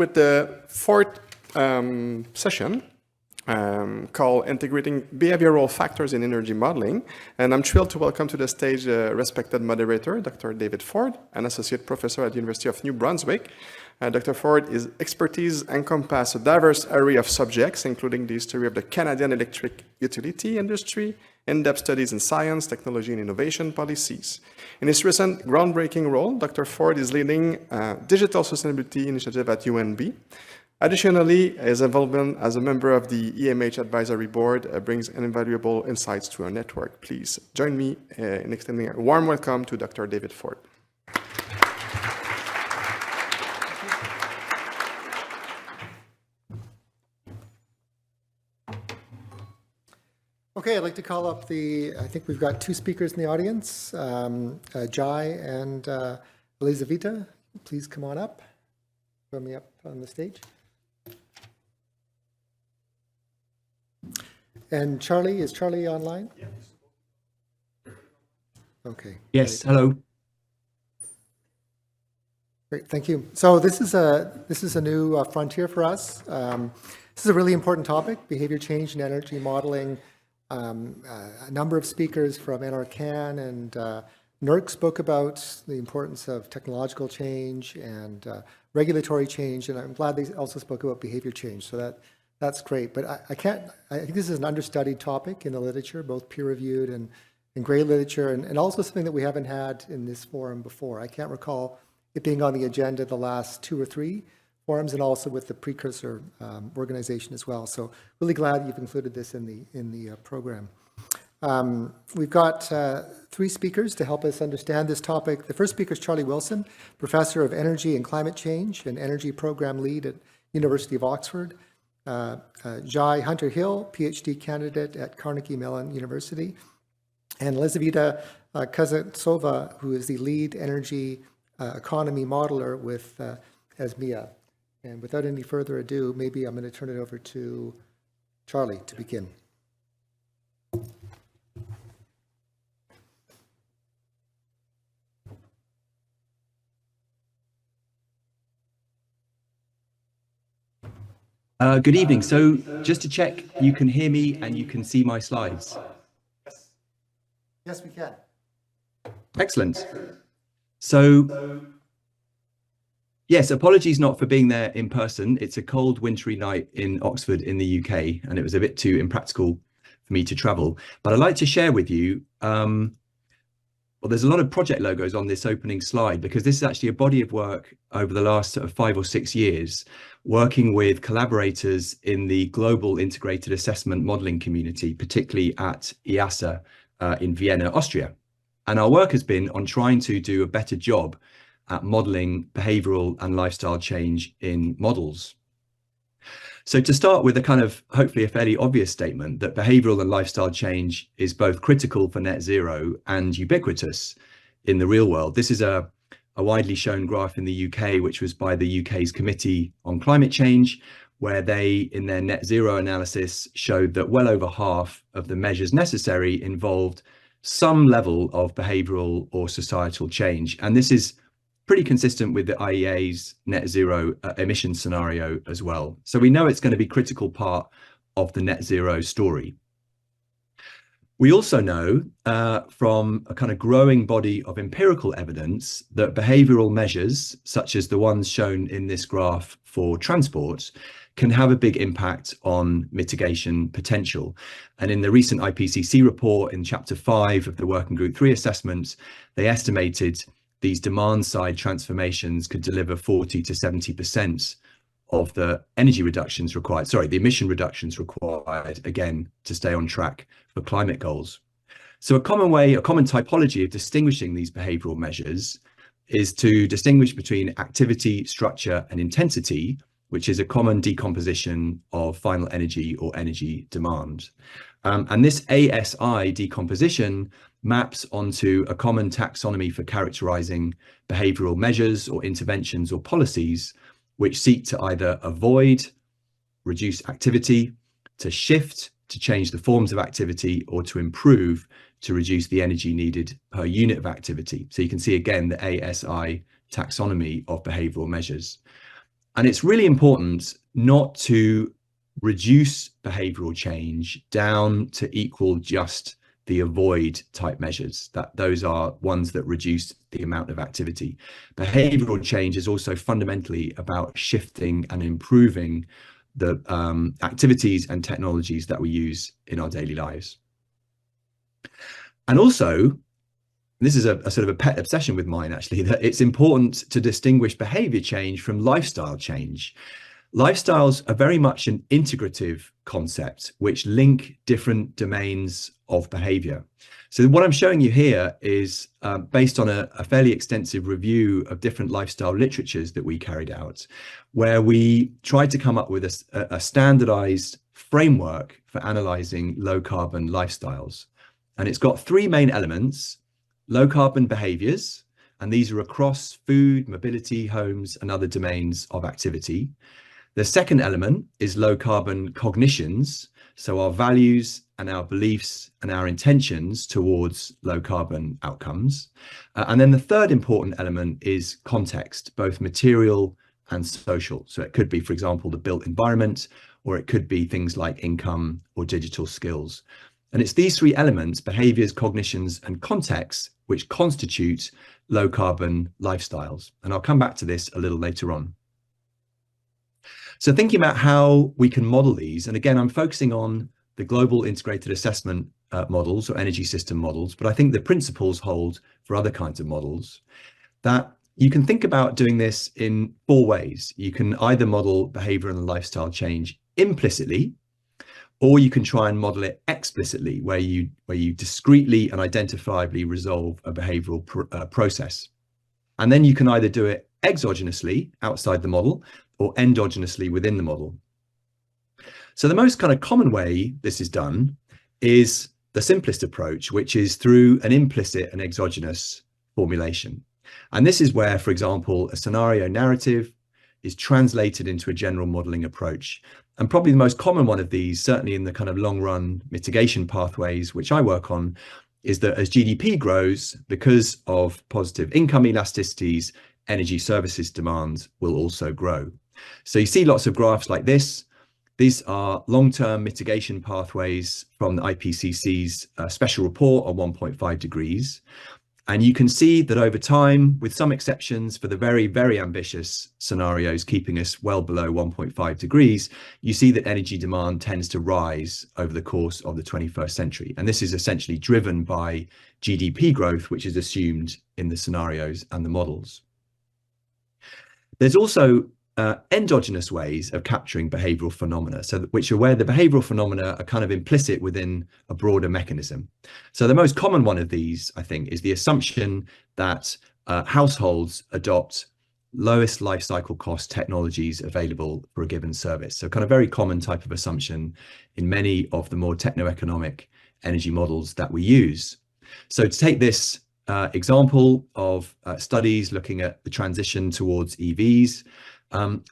with the fourth session called Integrating Behavioral Factors in Energy Modeling. And I'm thrilled to welcome to the stage respected moderator, Dr. David Ford, an associate professor at the University of New Brunswick. Dr. Ford's expertise encompasses a diverse array of subjects, including the history of the Canadian electric utility industry, in-depth studies in science, technology, and innovation policies. In his recent groundbreaking role, Dr. Ford is leading a digital sustainability initiative at UNB. Additionally, his involvement as a member of the EMH advisory board brings invaluable insights to our network. Please join me in extending a warm welcome to Dr. David Ford. Okay, I'd like to call up I think we've got two speakers in the audience, Jai and Elizaveta. Please come on up. Join me up on the stage. And Charlie, is Charlie online? Yeah. Okay. Yes, great. Hello. Great, thank you. So this is a new frontier for us. This is a really important topic, behavior change and energy modeling. A number of speakers from NRCan and NERC spoke about the importance of technological change and regulatory change, and I'm glad they also spoke about behavior change, so that's great. But I think this is an understudied topic in the literature, both peer-reviewed and gray literature, and also something that we haven't had in this forum before. I can't recall it being on the agenda the last 2 or 3 forums, and also with the precursor organization as well. So really glad you've included this in the program. We've got 3 speakers to help us understand this topic. The first speaker is Charlie Wilson, Professor of Energy and Climate Change and Energy Program Lead at University of Oxford. Jai Hunter-Hill, PhD candidate at Carnegie Mellon University. And Elizaveta Kazatsova, who is the lead energy economy modeler with ESMEA. And without any further ado, maybe I'm going to turn it over to Charlie to begin. Good evening. So just to check, you can hear me and you can see my slides. Yes, we can. Excellent. So yes, apologies not for being there in person. It's a cold, wintry night in Oxford in the UK, and it was a bit too impractical for me to travel. But I'd like to share with you, well, there's a lot of project logos on this opening slide, because this is actually a body of work over the last sort of 5 or 6 years, working with collaborators in the global integrated assessment modeling community, particularly at EASA in Vienna, Austria. And our work has been on trying to do a better job at modeling behavioral and lifestyle change in models. So to start with a kind of hopefully a fairly obvious statement that behavioral and lifestyle change is both critical for net zero and ubiquitous in the real world. This is a widely shown graph in the UK, which was by the UK's Committee on Climate Change, where they, in their net zero analysis, showed that well over half of the measures necessary involved some level of behavioral or societal change. And this is pretty consistent with the IEA's net zero emission scenario as well. So we know it's going to be a critical part of the net zero story. We also know from a kind of growing body of empirical evidence that behavioral measures, such as the ones shown in this graph for transport, can have a big impact on mitigation potential. And in the recent IPCC report in Chapter 5 of the Working Group 3 assessment, they estimated these demand side transformations could deliver 40 to 70% of the energy reductions required, the emission reductions required, again, to stay on track for climate goals. So a common typology of distinguishing these behavioral measures is to distinguish between activity, structure, and intensity, which is a common decomposition of final energy or energy demand. And this ASI decomposition maps onto a common taxonomy for characterizing behavioral measures or interventions or policies which seek to either avoid, reduce activity, to shift, to change the forms of activity, or to improve, to reduce the energy needed per unit of activity. So you can see again the ASI taxonomy of behavioral measures. And it's really important not to reduce behavioral change down to equal just the avoid type measures, that those are ones that reduce the amount of activity. Behavioral change is also fundamentally about shifting and improving the activities and technologies that we use in our daily lives. And also, this is a sort of a pet obsession with mine, actually, that it's important to distinguish behavior change from lifestyle change. Lifestyles are very much an integrative concept which link different domains of behavior. So what I'm showing you here is based on a fairly extensive review of different lifestyle literatures that we carried out, where we tried to come up with a standardized framework for analyzing low carbon lifestyles. And it's got three main elements: low carbon behaviors, and these are across food, mobility, homes, and other domains of activity. The second element is low carbon cognitions, so our values and our beliefs and our intentions towards low carbon outcomes. And then the third important element is context, both material and social. So it could be, for example, the built environment, or it could be things like income or digital skills. And it's these three elements, behaviors, cognitions, and context, which constitute low carbon lifestyles. And I'll come back to this a little later on. So thinking about how we can model these, and again, I'm focusing on the global integrated assessment models or energy system models, but I think the principles hold for other kinds of models, that you can think about doing this in four ways. You can either model behavior and lifestyle change implicitly, or you can try and model it explicitly, where you discretely and identifiably resolve a behavioral process. And then you can either do it exogenously outside the model or endogenously within the model. So the most kind of common way this is done is the simplest approach, which is through an implicit and exogenous formulation. And this is where, for example, a scenario narrative is translated into a general modeling approach. And probably the most common one of these, certainly in the kind of long run mitigation pathways, which I work on, is that as GDP grows, because of positive income elasticities, energy services demand will also grow. So you see lots of graphs like this. These are long-term mitigation pathways from the IPCC's special report on 1.5 degrees. And you can see that over time, with some exceptions for the very, very ambitious scenarios, keeping us well below 1.5 degrees, you see that energy demand tends to rise over the course of the 21st century. And this is essentially driven by GDP growth, which is assumed in the scenarios and the models. There's also endogenous ways of capturing behavioral phenomena, which are where the behavioral phenomena are kind of implicit within a broader mechanism. So the most common one of these, I think, is the assumption that households adopt lowest life cycle cost technologies available for a given service. So kind of very common type of assumption in many of the more techno-economic energy models that we use. So to take this example of studies looking at the transition towards EVs,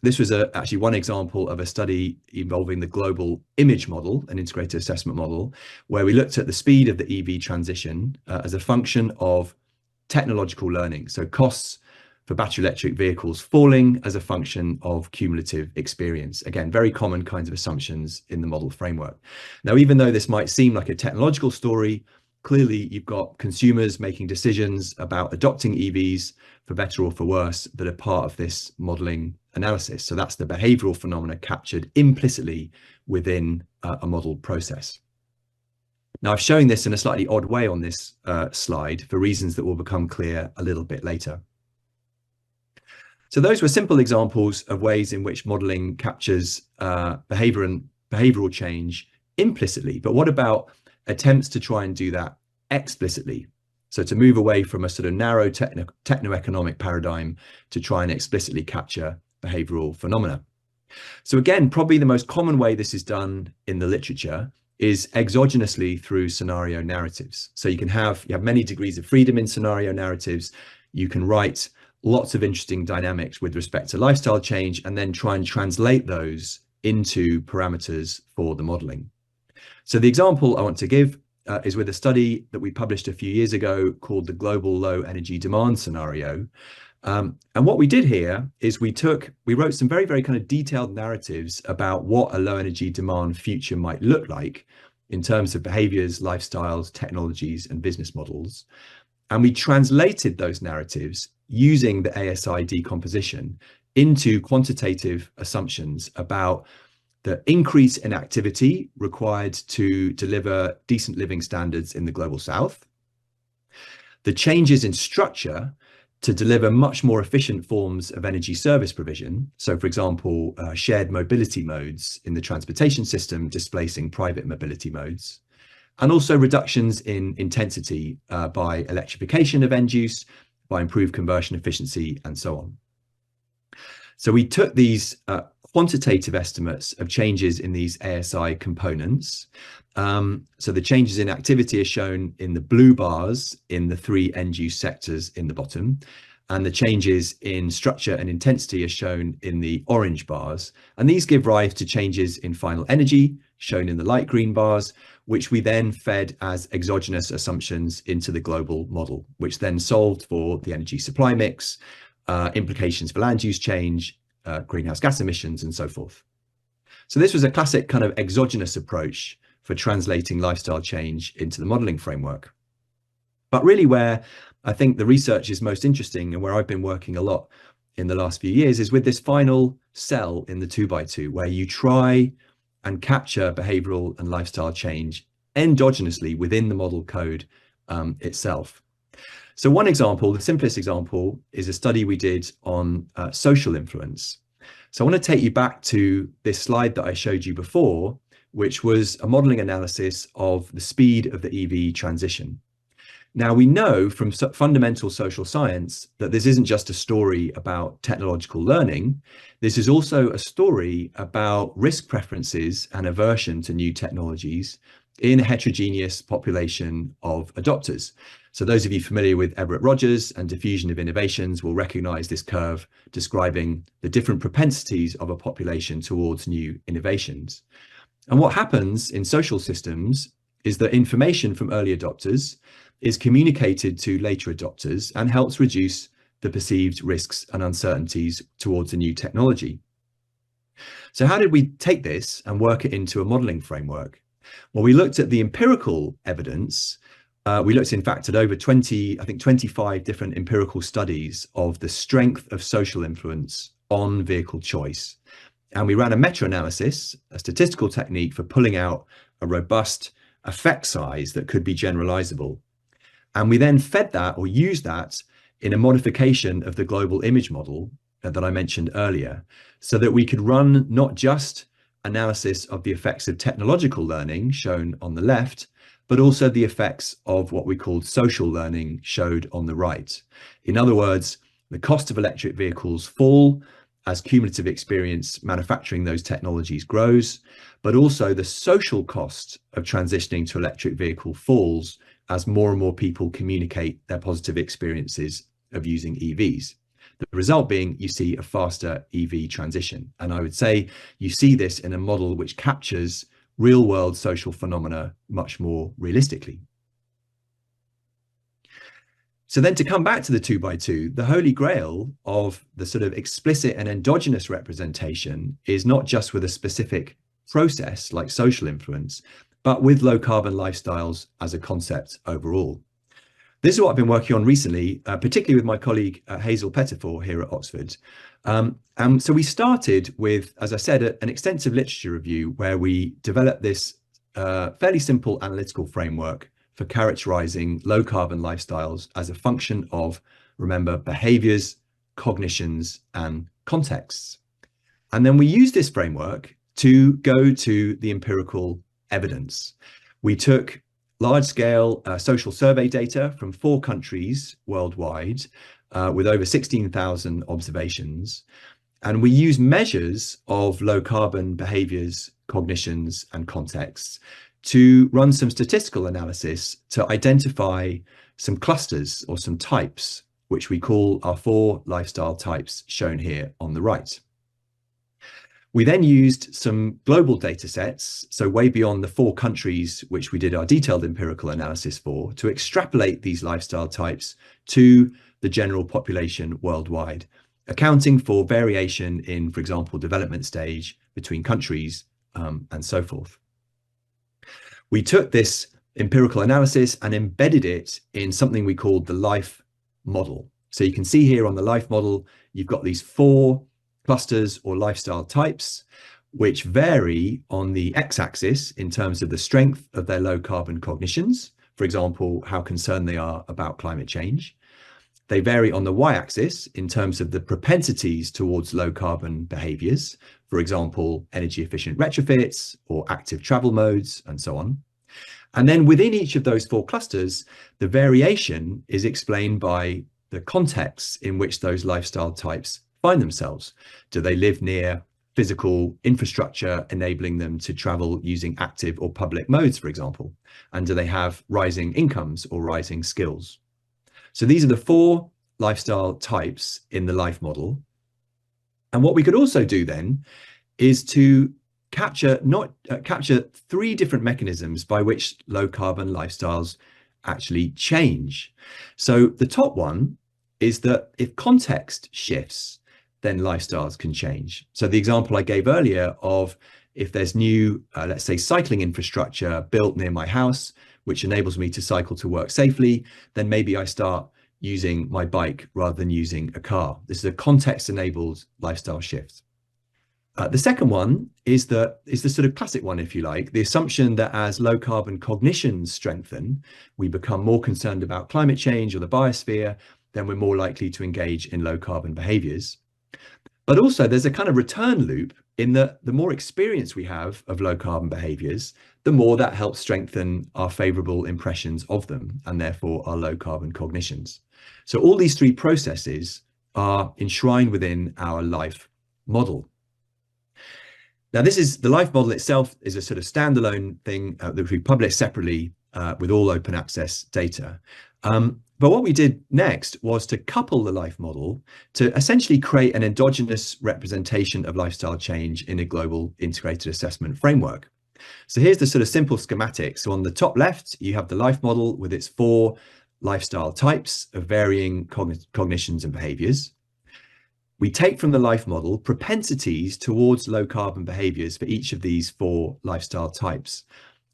this was actually one example of a study involving the global EMH model, an integrated assessment model, where we looked at the speed of the EV transition as a function of technological learning. So costs for battery electric vehicles falling as a function of cumulative experience. Again, very common kinds of assumptions in the model framework. Now, even though this might seem like a technological story, clearly you've got consumers making decisions about adopting EVs for better or for worse that are part of this modeling analysis. So that's the behavioral phenomena captured implicitly within a model process. Now, I've shown this in a slightly odd way on this slide for reasons that will become clear a little bit later. So those were simple examples of ways in which modeling captures behavior and behavioral change implicitly. But what about attempts to try and do that explicitly? So to move away from a sort of narrow techno-economic paradigm to try and explicitly capture behavioral phenomena. So again, probably the most common way this is done in the literature is exogenously through scenario narratives. So you have many degrees of freedom in scenario narratives. You can write lots of interesting dynamics with respect to lifestyle change and then try and translate those into parameters for the modeling. So the example I want to give is with a study that we published a few years ago called the Global Low Energy Demand Scenario. And what we did here is we wrote some very, very kind of detailed narratives about what a low energy demand future might look like in terms of behaviors, lifestyles, technologies, and business models. And we translated those narratives using the ASI decomposition into quantitative assumptions about the increase in activity required to deliver decent living standards in the global south, the changes in structure to deliver much more efficient forms of energy service provision. So, for example, shared mobility modes in the transportation system displacing private mobility modes, and also reductions in intensity by electrification of end use, by improved conversion efficiency, and so on. So we took these quantitative estimates of changes in these ASI components. So the changes in activity are shown in the blue bars in the 3 end use sectors in the bottom, and the changes in structure and intensity are shown in the orange bars. And these give rise to changes in final energy, shown in the light green bars, which we then fed as exogenous assumptions into the global model, which then solved for the energy supply mix, implications for land use change, greenhouse gas emissions, and so forth. So this was a classic kind of exogenous approach for translating lifestyle change into the modeling framework. But really where I think the research is most interesting and where I've been working a lot in the last few years is with this final cell in the 2x2, where you try and capture behavioral and lifestyle change endogenously within the model code itself. So one example, the simplest example, is a study we did on social influence. So I want to take you back to this slide that I showed you before, which was a modeling analysis of the speed of the EV transition. Now, we know from fundamental social science that this isn't just a story about technological learning. This is also a story about risk preferences and aversion to new technologies in a heterogeneous population of adopters. So those of you familiar with Everett-Rogers and diffusion of innovations will recognize this curve describing the different propensities of a population towards new innovations. And what happens in social systems is that information from early adopters is communicated to later adopters and helps reduce the perceived risks and uncertainties towards a new technology. So how did we take this and work it into a modeling framework? Well, we looked at the empirical evidence. We looked, in fact, at over 25 different empirical studies of the strength of social influence on vehicle choice. And we ran a meta-analysis, a statistical technique for pulling out a robust effect size that could be generalizable. And we then fed that or used that in a modification of the global image model that I mentioned earlier, so that we could run not just analysis of the effects of technological learning shown on the left, but also the effects of what we called social learning showed on the right. In other words, the cost of electric vehicles fall as cumulative experience manufacturing those technologies grows, but also the social cost of transitioning to electric vehicle falls as more and more people communicate their positive experiences of using EVs. The result being you see a faster EV transition. And I would say you see this in a model which captures real world social phenomena much more realistically. So then to come back to the 2x2, the holy grail of the sort of explicit and endogenous representation is not just with a specific process like social influence, but with low carbon lifestyles as a concept overall. This is what I've been working on recently, particularly with my colleague Hazel Pettifor here at Oxford. And so we started with, as I said, an extensive literature review where we developed this fairly simple analytical framework for characterizing low carbon lifestyles as a function of, remember, behaviors, cognitions, and contexts. And then we use this framework to go to the empirical evidence. We took large-scale social survey data from 4 countries worldwide with over 16,000 observations. And we use measures of low carbon behaviors, cognitions, and contexts to run some statistical analysis to identify some clusters or some types, which we call our 4 lifestyle types shown here on the right. We then used some global data sets, so way beyond the 4 countries which we did our detailed empirical analysis for, to extrapolate these lifestyle types to the general population worldwide, accounting for variation in, for example, development stage between countries, and so forth. We took this empirical analysis and embedded it in something we called the life model. So you can see here on the life model, you've got these 4 clusters or lifestyle types, which vary on the x-axis in terms of the strength of their low carbon cognitions. For example, how concerned they are about climate change. They vary on the y-axis in terms of the propensities towards low carbon behaviors. For example, energy efficient retrofits or active travel modes and so on. And then within each of those 4 clusters, the variation is explained by the contexts in which those lifestyle types find themselves. Do they live near physical infrastructure enabling them to travel using active or public modes, for example? And do they have rising incomes or rising skills? So these are the 4 lifestyle types in the life model. And what we could also do then is to capture 3 different mechanisms by which low carbon lifestyles actually change. So the top one is that if context shifts, then lifestyles can change. So the example I gave earlier of if there's new, let's say, cycling infrastructure built near my house, which enables me to cycle to work safely, then maybe I start using my bike rather than using a car. This is a context-enabled lifestyle shift. The second one is the sort of classic one, if you like, the assumption that as low carbon cognitions strengthen, we become more concerned about climate change or the biosphere, then we're more likely to engage in low carbon behaviors. But also there's a kind of return loop in that the more experience we have of low carbon behaviors, the more that helps strengthen our favorable impressions of them and therefore our low carbon cognitions. So all these 3 processes are enshrined within our life model. Now, the life model itself is a sort of standalone thing that we publish separately with all open access data. But what we did next was to couple the life model to essentially create an endogenous representation of lifestyle change in a global integrated assessment framework. So here's the sort of simple schematic. So on the top left, you have the life model with its 4 lifestyle types of varying cognitions and behaviors. We take from the life model propensities towards low carbon behaviors for each of these 4 lifestyle types.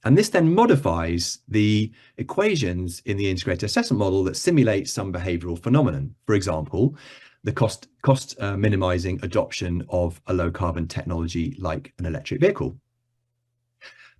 And this then modifies the equations in the integrated assessment model that simulate some behavioral phenomenon. For example, the cost minimizing adoption of a low carbon technology like an electric vehicle.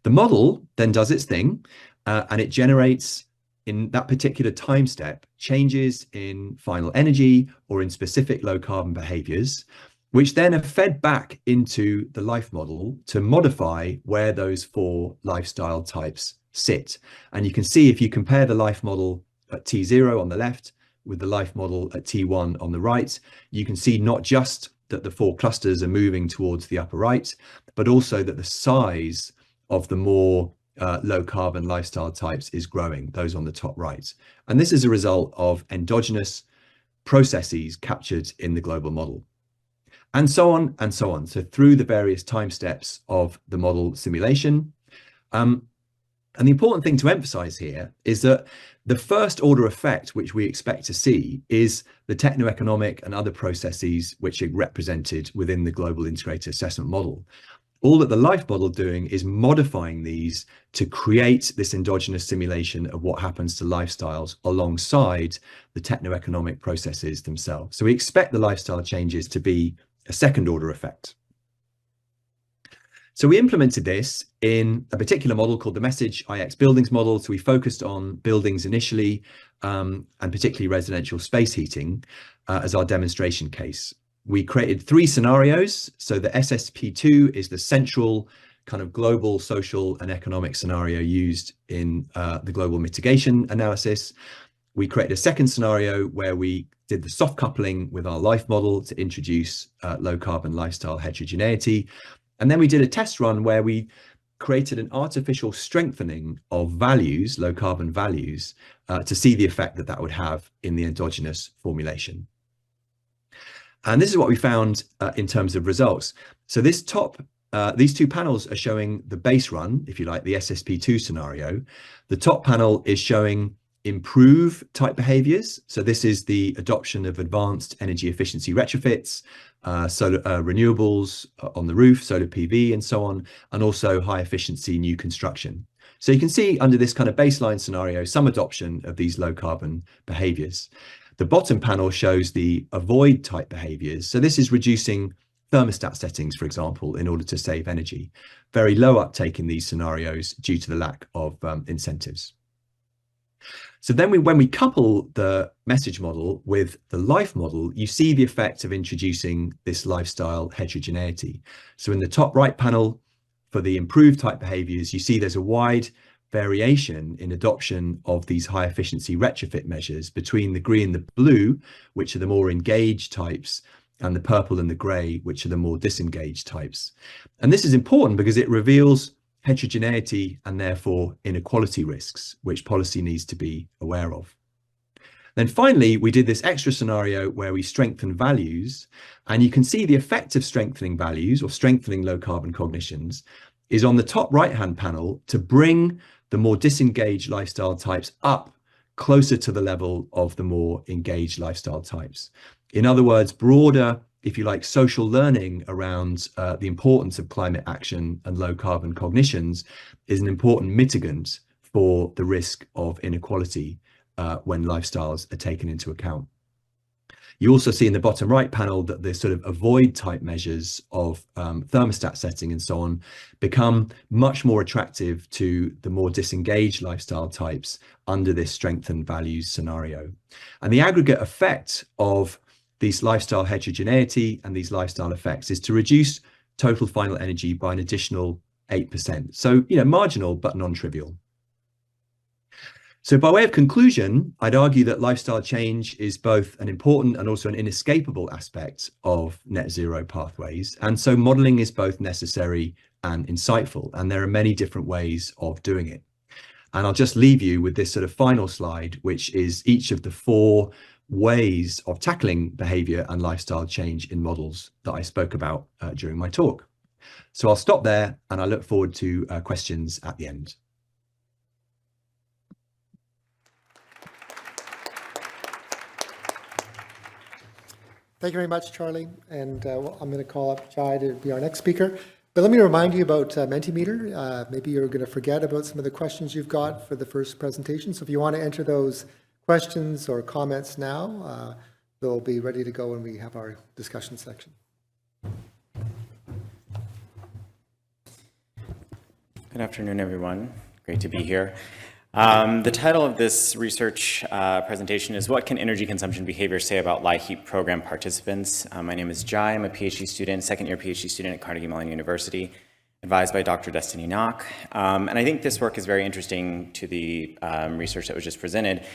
The model then does its thing and it generates in that particular time step changes in final energy or in specific low carbon behaviors, which then are fed back into the life model to modify where those 4 lifestyle types sit. And you can see if you compare the life model at T0 on the left with the life model at T1 on the right, you can see not just that the 4 clusters are moving towards the upper right, but also that the size of the more low carbon lifestyle types is growing, those on the top right. And this is a result of endogenous processes captured in the global model. And so on and so on. So through the various time steps of the model simulation. And the important thing to emphasize here is that the first order effect which we expect to see is the techno-economic and other processes which are represented within the global integrated assessment model. All that the life model doing is modifying these to create this endogenous simulation of what happens to lifestyles alongside the techno-economic processes themselves. So we expect the lifestyle changes to be a second order effect. So we implemented this in a particular model called the Message IX Buildings model. So we focused on buildings initially, and particularly residential space heating as our demonstration case. We created 3 scenarios. So the SSP2 is the central kind of global social and economic scenario used in the global mitigation analysis. We created a second scenario where we did the soft coupling with our life model to introduce low carbon lifestyle heterogeneity. And then we did a test run where we created an artificial strengthening of values, low carbon values, to see the effect that that would have in the endogenous formulation. And this is what we found in terms of results. So this these 2 panels are showing the base run, if you like, the SSP2 scenario. The top panel is showing improve type behaviors. So this is the adoption of advanced energy efficiency retrofits, solar renewables on the roof, solar PV and so on, and also high efficiency new construction. So you can see under this kind of baseline scenario, some adoption of these low carbon behaviors. The bottom panel shows the avoid type behaviors. So this is reducing thermostat settings, for example, in order to save energy. Very low uptake in these scenarios due to the lack of incentives. So then when we couple the message model with the life model, you see the effect of introducing this lifestyle heterogeneity. So in the top right panel, for the improved type behaviors, you see there's a wide variation in adoption of these high efficiency retrofit measures between the green and the blue, which are the more engaged types, and the purple and the gray, which are the more disengaged types. And this is important because it reveals heterogeneity and therefore inequality risks, which policy needs to be aware of. Then finally, we did this extra scenario where we strengthen values, and you can see the effect of strengthening values or strengthening low carbon cognitions is on the top right-hand panel to bring the more disengaged lifestyle types up closer to the level of the more engaged lifestyle types. In other words, broader, if you like, social learning around the importance of climate action and low carbon cognitions is an important mitigant for the risk of inequality when lifestyles are taken into account. You also see in the bottom right panel that the sort of avoid type measures of thermostat setting and so on become much more attractive to the more disengaged lifestyle types under this strengthened values scenario. And the aggregate effect of these lifestyle heterogeneity and these lifestyle effects is to reduce total final energy by an additional 8%. So, marginal, but non-trivial. So by way of conclusion, I'd argue that lifestyle change is both an important and also an inescapable aspect of net zero pathways. And so modeling is both necessary and insightful, and there are many different ways of doing it. And I'll just leave you with this sort of final slide, which is each of the 4 ways of tackling behavior and lifestyle change in models that I spoke about during my talk. So I'll stop there, and I look forward to questions at the end. Thank you very much, Charlie. And I'm going to call up Jai to be our next speaker. But let me remind you about Mentimeter. Maybe you're going to forget about some of the questions you've got for the first presentation. So if you want to enter those questions or comments now, they'll be ready to go when we have our discussion section. Good afternoon, everyone. Great to be here. The title of this research presentation is What Can Energy Consumption Behavior Say About LIHEAP Program Participants? My name is Jai. I'm a PhD student, second-year PhD student at Carnegie Mellon University, advised by Dr. Destiny Knock. And I think this work is very interesting to the research that was just presented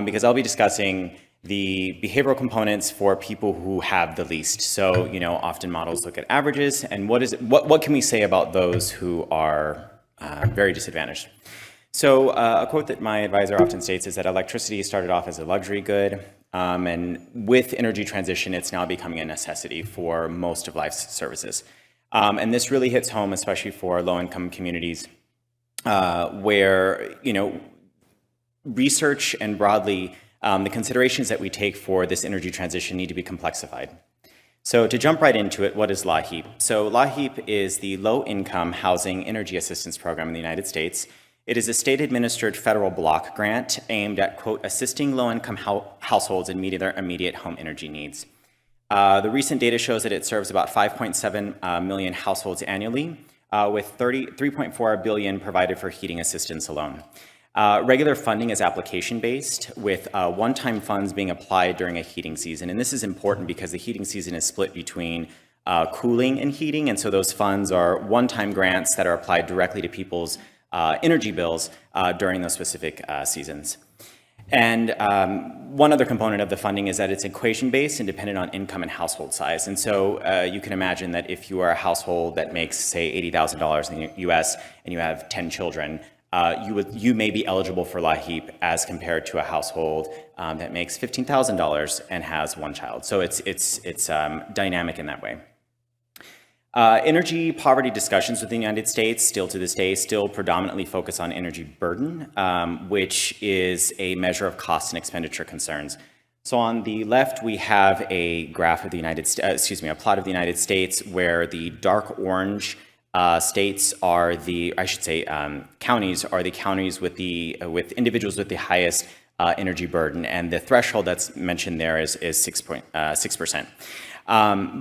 because I'll be discussing the behavioral components for people who have the least. So, often models look at averages, and what can we say about those who are very disadvantaged? So a quote that my advisor often states is that electricity started off as a luxury good, and with energy transition, it's now becoming a necessity for most of life's services. And this really hits home, especially for low-income communities, where, research and broadly, the considerations that we take for this energy transition need to be complexified. So to jump right into it, what is LIHEAP? So LIHEAP is the Low Income Housing Energy Assistance Program in the United States. It is a state-administered federal block grant aimed at, quote, assisting low-income households in meeting their immediate home energy needs. The recent data shows that it serves about 5.7 million households annually, with 3.4 billion provided for heating assistance alone. Regular funding is application-based, with one-time funds being applied during a heating season. And this is important because the heating season is split between cooling and heating, and so those funds are one-time grants that are applied directly to people's energy bills during those specific seasons. And one other component of the funding is that it's equation-based and dependent on income and household size. And so you can imagine that if you are a household that makes, say, $80,000 in the US and you have 10 children, you may be eligible for LIHEAP as compared to a household that makes $15,000 and has 1 child. So it's dynamic in that way. Energy poverty discussions within the United States, still to this day, still predominantly focus on energy burden, which is a measure of cost and expenditure concerns. So on the left, we have a graph of the a plot of the United States where the dark orange states are counties are the counties with individuals with the highest energy burden, and the threshold that's mentioned there is 6%.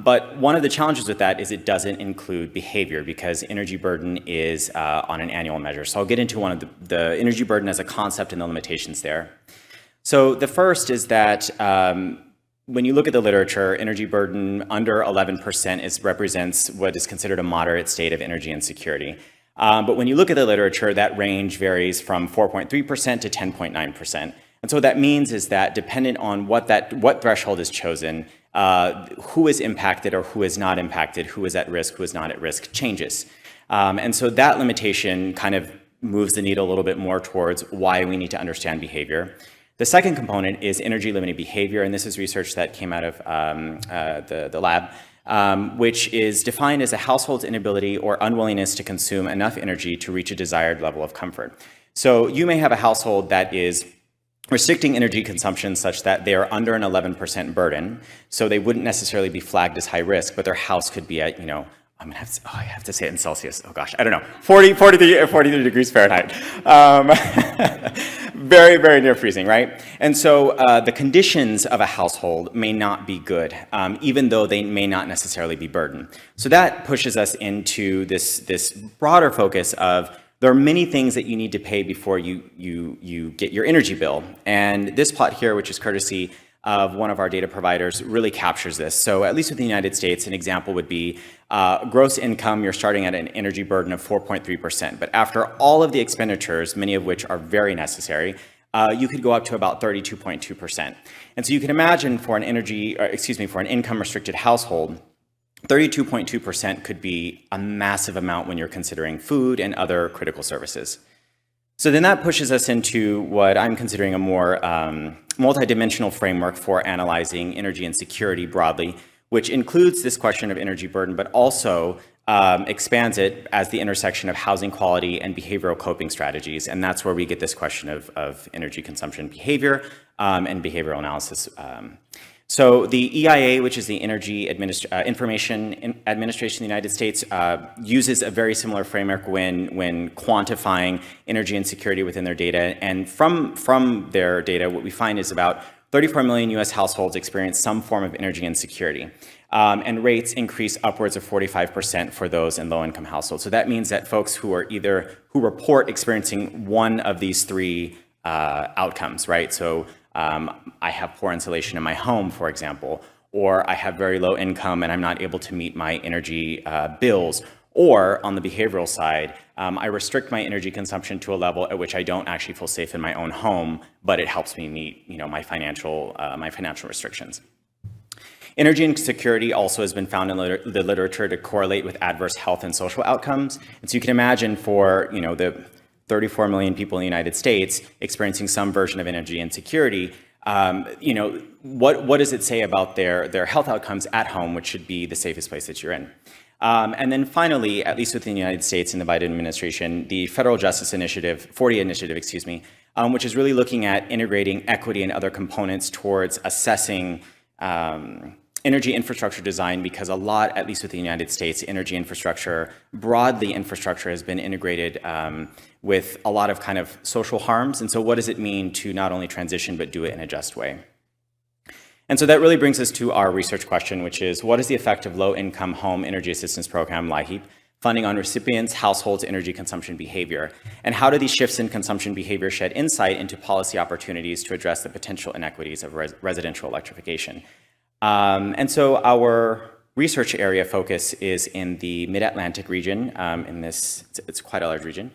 But one of the challenges with that is it doesn't include behavior, because energy burden is on an annual measure. So I'll get into one of the energy burden as a concept and the limitations there. So the first is that when you look at the literature, energy burden under 11% represents what is considered a moderate state of energy insecurity. But when you look at the literature, that range varies from 4.3% to 10.9%. And so what that means is that dependent on what threshold is chosen, who is impacted or who is not impacted, who is at risk, who is not at risk, changes. And so that limitation kind of moves the needle a little bit more towards why we need to understand behavior. The second component is energy limiting behavior, and this is research that came out of the lab, which is defined as a household's inability or unwillingness to consume enough energy to reach a desired level of comfort. So you may have a household that is restricting energy consumption such that they are under an 11% burden, so they wouldn't necessarily be flagged as high risk, but their house could be at, I'm gonna I have to say it in Celsius. Oh gosh, I don't know, 43 degrees Fahrenheit. Very, very near freezing, right? And so the conditions of a household may not be good, even though they may not necessarily be burden. So that pushes us into this broader focus of there are many things that you need to pay before you get your energy bill. And this plot here, which is courtesy of one of our data providers, really captures this. So at least with the United States, an example would be gross income, you're starting at an energy burden of 4.3%. But after all of the expenditures, many of which are very necessary, you could go up to about 32.2%. And so you can imagine for an income restricted household, 32.2% could be a massive amount when you're considering food and other critical services. So then that pushes us into what I'm considering a more multidimensional framework for analyzing energy insecurity broadly, which includes this question of energy burden, but also expands it as the intersection of housing quality and behavioral coping strategies. And that's where we get this question of energy consumption behavior and behavioral analysis. So the EIA, which is the Energy Information Administration in the United States, uses a very similar framework when quantifying energy insecurity within their data. And from their data, what we find is about 34 million US households experience some form of energy insecurity. And rates increase upwards of 45% for those in low-income households. So that means that folks who report experiencing one of these three outcomes, right? So I have poor insulation in my home, for example, or I have very low income and I'm not able to meet my energy bills. Or on the behavioral side, I restrict my energy consumption to a level at which I don't actually feel safe in my own home, but it helps me meet, my financial restrictions. Energy insecurity also has been found in the literature to correlate with adverse health and social outcomes. And so you can imagine for, the 34 million people in the United States experiencing some version of energy insecurity, what does it say about their health outcomes at home, which should be the safest place that you're in? And then finally, at least within the United States in the Biden administration, the Federal Justice Initiative, 40 Initiative, which is really looking at integrating equity and other components towards assessing energy infrastructure design, because a lot, at least with the United States, energy infrastructure, broadly infrastructure has been integrated with a lot of kind of social harms. And so what does it mean to not only transition, but do it in a just way? And so that really brings us to our research question, which is, what is the effect of low-income home energy assistance program, LIHEAP, funding on recipients' households' energy consumption behavior? And how do these shifts in consumption behavior shed insight into policy opportunities to address the potential inequities of residential electrification? And so our research area focus is in the Mid-Atlantic region, it's quite a large region.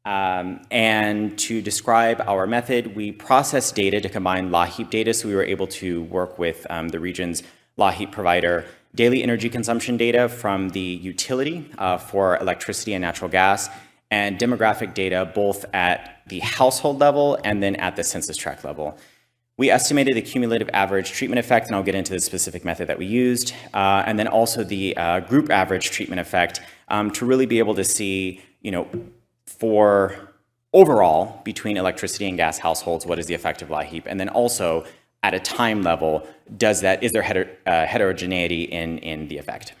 And to describe our method, we process data to combine LIHEAP data, so we were able to work with the region's LIHEAP provider, daily energy consumption data from the utility for electricity and natural gas, and demographic data both at the household level and then at the census tract level. We estimated the cumulative average treatment effect, and I'll get into the specific method that we used, and then also the group average treatment effect to really be able to see, for overall between electricity and gas households, what is the effect of LIHEAP, and then also at a time level, is there heterogeneity in the effect?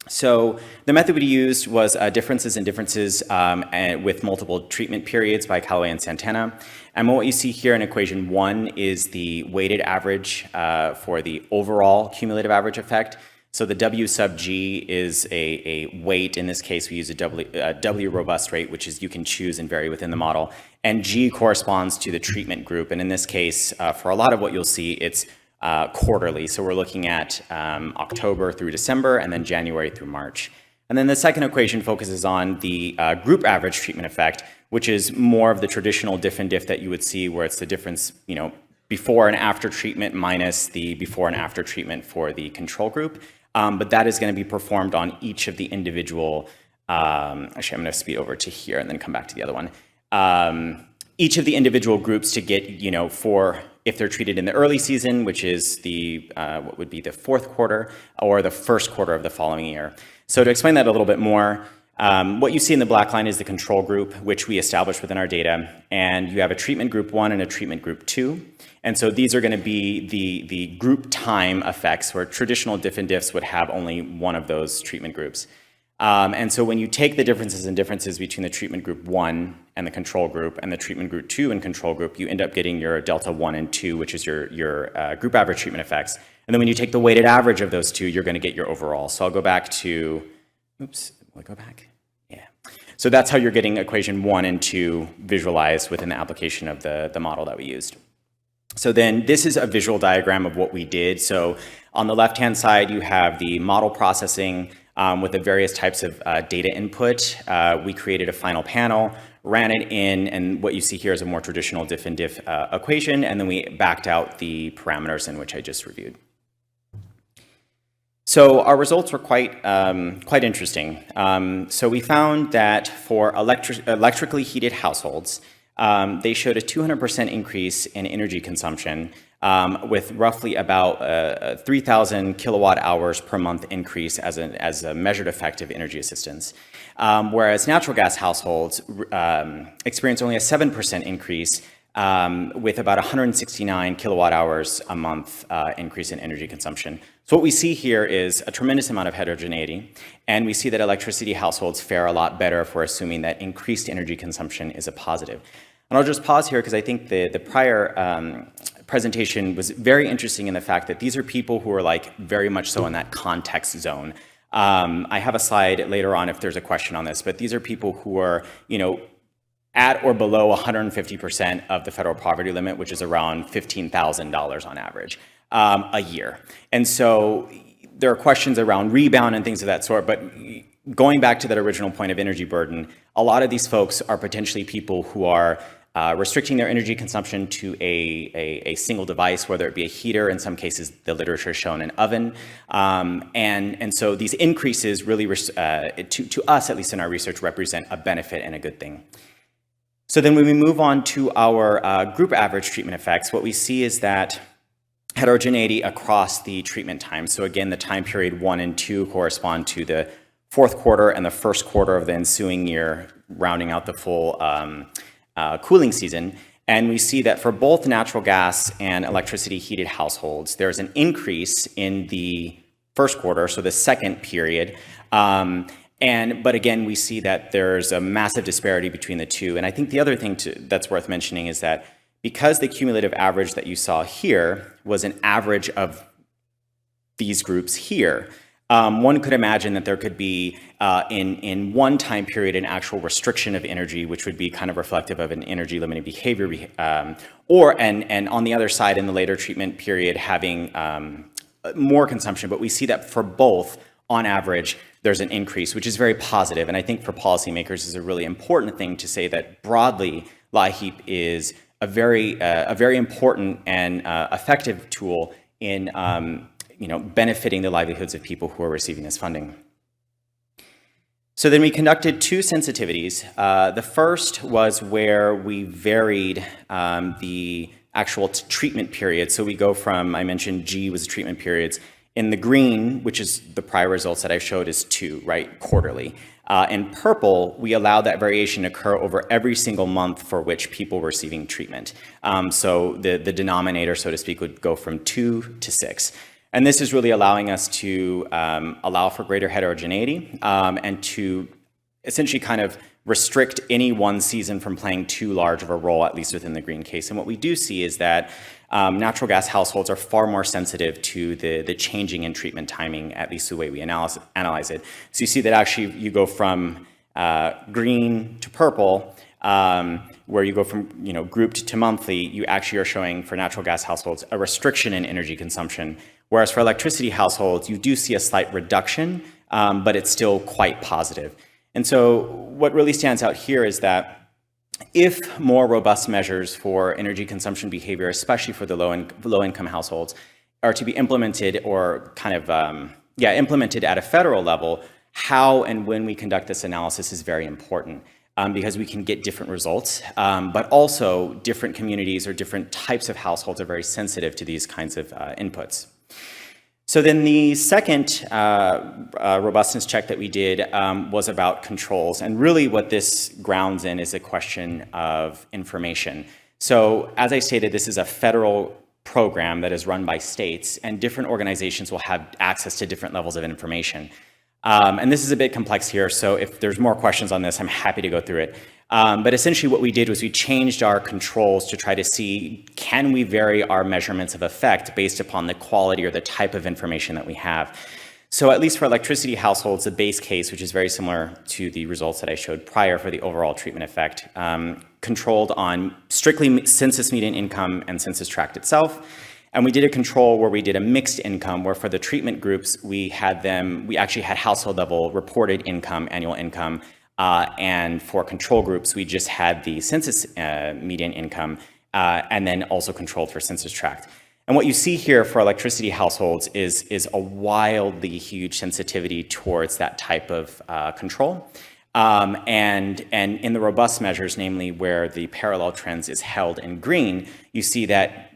So the method we used was differences in differences and with multiple treatment periods by Callaway and Santana. And what you see here in equation 1 is the weighted average for the overall cumulative average effect. So the W sub G is a weight. In this case, we use a W robust rate, which is you can choose and vary within the model. And G corresponds to the treatment group. And in this case, for a lot of what you'll see, it's quarterly. So we're looking at October through December and then January through March. And then the second equation focuses on the group average treatment effect, which is more of the traditional diff and diff that you would see where it's the difference, before and after treatment minus the before and after treatment for the control group. But that is going to be performed on each of the individual, actually I'm going to speed over to here and then come back to the other one. Each of the individual groups to get, for if they're treated in the early season, which is the what would be the fourth quarter, or the first quarter of the following year. So to explain that a little bit more, what you see in the black line is the control group, which we established within our data, and you have a treatment group 1 and a treatment group 2. And so these are going to be the group time effects, where traditional diff and diffs would have only one of those treatment groups. And so when you take the differences and differences between the treatment group 1 and the control group and the treatment group 2 and control group, you end up getting your delta 1 and 2, which is your group average treatment effects. And then when you take the weighted average of those two, you're going to get your overall. So I'll go back to, oops, will I go back? Yeah. So that's how you're getting equation 1 and 2 visualized within the application of the model that we used. So then this is a visual diagram of what we did. So on the left-hand side, you have the model processing with the various types of data input. We created a final panel, ran it in, and what you see here is a more traditional diff and diff equation, and then we backed out the parameters in which I just reviewed. So our results were quite interesting. So we found that for electrically heated households, they showed a 200% increase in energy consumption with roughly about 3,000 kilowatt hours per month increase as a measured effect of energy assistance. Whereas natural gas households experience only a 7% increase with about 169 kilowatt hours a month increase in energy consumption. So what we see here is a tremendous amount of heterogeneity, and we see that electricity households fare a lot better if we're assuming that increased energy consumption is a positive. And I'll just pause here because I think the prior presentation was very interesting in the fact that these are people who are like very much so in that context zone. I have a slide later on if there's a question on this, but these are people who are, at or below 150% of the federal poverty limit, which is around $15,000 on average a year. And so there are questions around rebound and things of that sort, but going back to that original point of energy burden, a lot of these folks are potentially people who are restricting their energy consumption to a single device, whether it be a heater, in some cases the literature has shown an oven. And so these increases really, to us, at least in our research, represent a benefit and a good thing. So then when we move on to our group average treatment effects, what we see is that heterogeneity across the treatment time. So again, the time period 1 and 2 correspond to the fourth quarter and the first quarter of the ensuing year, rounding out the full cooling season. And we see that for both natural gas and electricity heated households, there's an increase in the first quarter, so the second period. But again, we see that there's a massive disparity between the two. And I think the other thing that's worth mentioning is that because the cumulative average that you saw here was an average of these groups here, one could imagine that there could be, in one time period, an actual restriction of energy, which would be kind of reflective of an energy limiting behavior, and on the other side, in the later treatment period, having more consumption. But we see that for both, on average, there's an increase, which is very positive. And I think for policymakers is a really important thing to say that broadly, LIHEAP is a very important and effective tool in benefiting the livelihoods of people who are receiving this funding. So then we conducted two sensitivities. The first was where we varied the actual treatment period. So we go from, I mentioned G was treatment periods. In the green, which is the prior results that I showed, is 2, right, quarterly. In purple, we allow that variation to occur over every single month for which people were receiving treatment. So the denominator, so to speak, would go from 2 to 6. And this is really allowing us to allow for greater heterogeneity and to essentially kind of restrict any one season from playing too large of a role, at least within the green case. And what we do see is that natural gas households are far more sensitive to the changing in treatment timing, at least the way we analyze it. So you see that actually you go from green to purple, where you go from grouped to monthly, you actually are showing for natural gas households a restriction in energy consumption, whereas for electricity households, you do see a slight reduction, but it's still quite positive. And so what really stands out here is that if more robust measures for energy consumption behavior, especially for the low-income households, are to be implemented or kind of, implemented at a federal level, how and when we conduct this analysis is very important because we can get different results, but also different communities or different types of households are very sensitive to these kinds of inputs. So then the second robustness check that we did was about controls. And really what this grounds in is a question of information. So as I stated, this is a federal program that is run by states, and different organizations will have access to different levels of information. And this is a bit complex here, so if there's more questions on this, I'm happy to go through it. But essentially what we did was we changed our controls to try to see, can we vary our measurements of effect based upon the quality or the type of information that we have? So at least for electricity households, the base case, which is very similar to the results that I showed prior for the overall treatment effect, controlled on strictly census median income and census tract itself. And we did a control where we did a mixed income, where for the treatment groups, we actually had household level reported income, annual income, and for control groups, we just had the census median income, and then also controlled for census tract. And what you see here for electricity households is a wildly huge sensitivity towards that type of control. And in the robust measures, namely where the parallel trends is held in green, you see that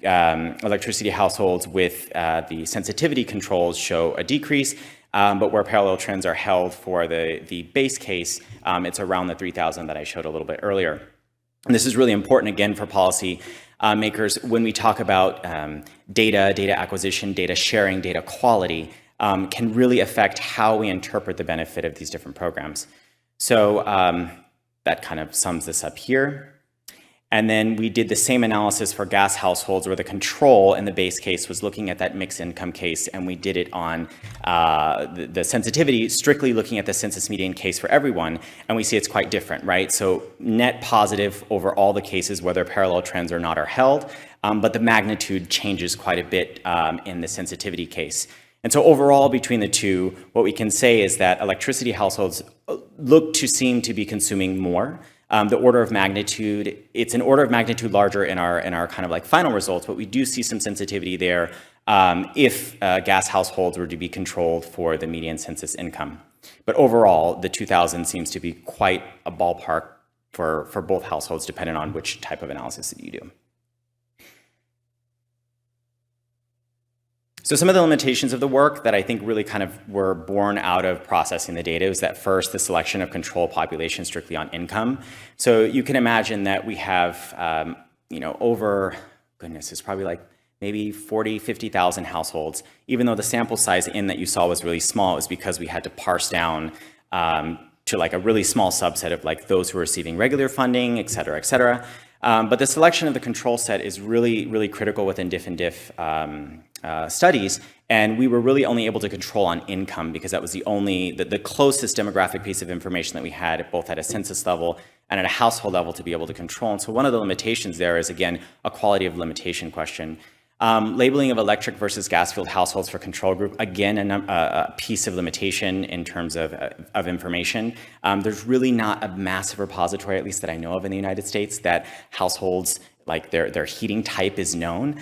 electricity households with the sensitivity controls show a decrease, but where parallel trends are held for the base case, it's around the 3,000 that I showed a little bit earlier. And this is really important, again, for policy makers when we talk about data acquisition, data sharing, data quality, can really affect how we interpret the benefit of these different programs. So that kind of sums this up here. And then we did the same analysis for gas households where the control in the base case was looking at that mixed income case, and we did it on the sensitivity, strictly looking at the census median case for everyone, and we see it's quite different, right? So net positive over all the cases, whether parallel trends or not are held, but the magnitude changes quite a bit in the sensitivity case. And so overall, between the two, what we can say is that electricity households look to seem to be consuming more. The order of magnitude, it's an order of magnitude larger in our kind of like final results, but we do see some sensitivity there if gas households were to be controlled for the median census income. But overall, the 2,000 seems to be quite a ballpark for both households, depending on which type of analysis that you do. So some of the limitations of the work that I think really kind of were born out of processing the data was that first, the selection of control population strictly on income. So you can imagine that we have, over, goodness, it's probably like maybe 40, 50,000 households. Even though the sample size in that you saw was really small, it was because we had to parse down to like a really small subset of like those who are receiving regular funding, et cetera, et cetera. But the selection of the control set is really, really critical within diff and diff studies, and we were really only able to control on income because that was the closest demographic piece of information that we had, both at a census level and at a household level, to be able to control. And so one of the limitations there is, again, a quality of limitation question. Labeling of electric versus gas-fueled households for control group, again, a piece of limitation in terms of information. There's really not a massive repository, at least that I know of in the United States, that households, like their heating type is known.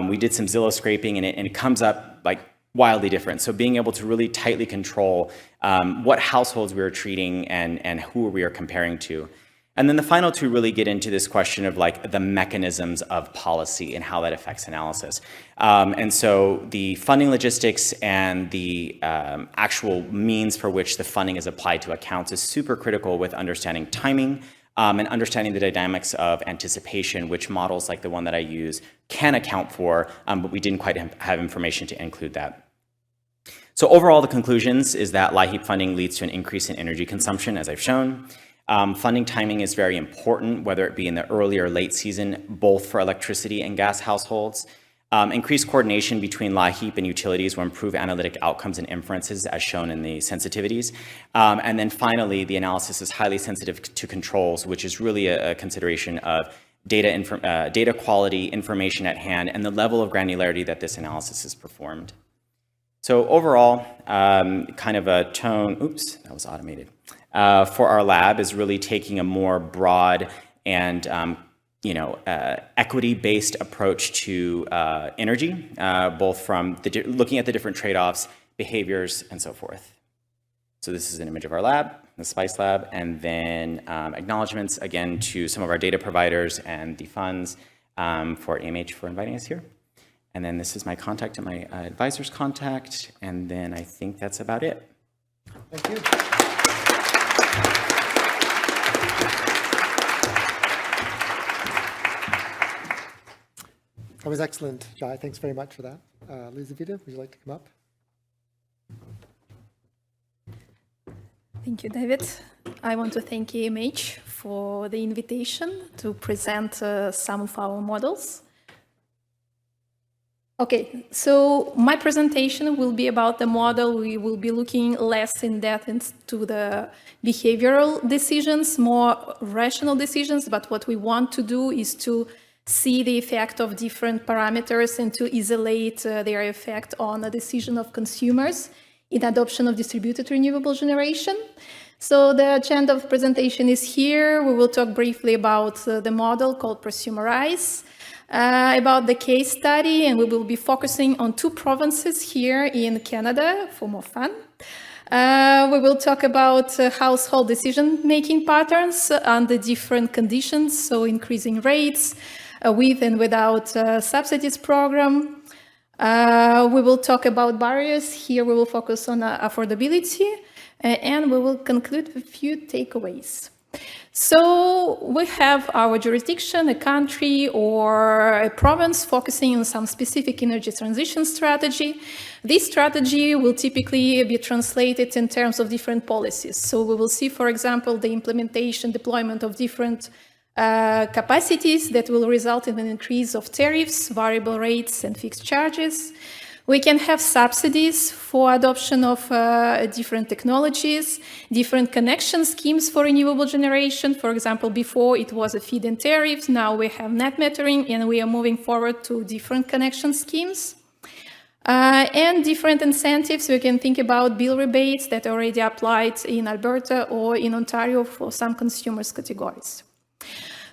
We did some Zillow scraping, and it comes up like wildly different. So being able to really tightly control what households we are treating and who we are comparing to. And then the final two really get into this question of like the mechanisms of policy and how that affects analysis. And so the funding logistics and the actual means for which the funding is applied to accounts is super critical with understanding timing and understanding the dynamics of anticipation, which models like the one that I use can account for, but we didn't quite have information to include that. So overall, the conclusions is that LIHEAP funding leads to an increase in energy consumption, as I've shown. Funding timing is very important, whether it be in the early or late season, both for electricity and gas households. Increased coordination between LIHEAP and utilities will improve analytic outcomes and inferences, as shown in the sensitivities. And then finally, the analysis is highly sensitive to controls, which is really a consideration of data quality, information at hand, and the level of granularity that this analysis is performed. So overall, kind of a tone, oops, that was automated, for our lab is really taking a more broad and equity-based approach to energy, both from looking at the different trade-offs, behaviors, and so forth. So this is an image of our lab, the SPICE lab, and then acknowledgements, again, to some of our data providers and the funds for EMH for inviting us here. And then this is my contact and my advisor's contact, and then I think that's about it. Thank you. That was excellent, Jai. Thanks very much for that. Elizaveta, would you like to come up? Thank you, David. I want to thank EMH for the invitation to present some of our models. Okay, so my presentation will be about the model. We will be looking less in depth into the behavioral decisions, more rational decisions, but what we want to do is to see the effect of different parameters and to isolate their effect on the decision of consumers in adoption of distributed renewable generation. So the agenda of presentation is here. We will talk briefly about the model called Prosumerize, about the case study, and we will be focusing on 2 provinces here in Canada for more fun. We will talk about household decision-making patterns under different conditions, so increasing rates, with and without subsidies program. We will talk about barriers. Here we will focus on affordability, and we will conclude with a few takeaways. So we have our jurisdiction, a country or a province focusing on some specific energy transition strategy. This strategy will typically be translated in terms of different policies. So we will see, for example, the implementation, deployment of different capacities that will result in an increase of tariffs, variable rates, and fixed charges. We can have subsidies for adoption of different technologies, different connection schemes for renewable generation. For example, before it was a feed-in tariff, now we have net metering, and we are moving forward to different connection schemes. And different incentives. We can think about bill rebates that are already applied in Alberta or in Ontario for some consumers categories.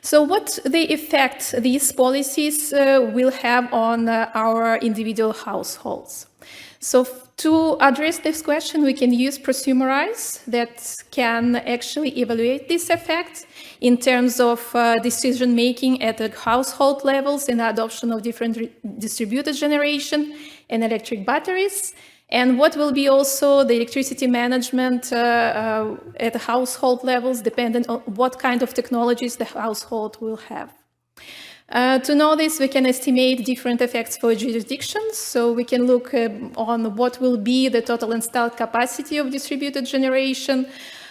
So what the effect these policies will have on our individual households? So to address this question, we can use Prosumerize that can actually evaluate this effect in terms of decision-making at the household levels and adoption of different distributed generation and electric batteries. And what will be also the electricity management at the household levels, dependent on what kind of technologies the household will have. To know this, we can estimate different effects for jurisdictions. So we can look on what will be the total installed capacity of distributed generation.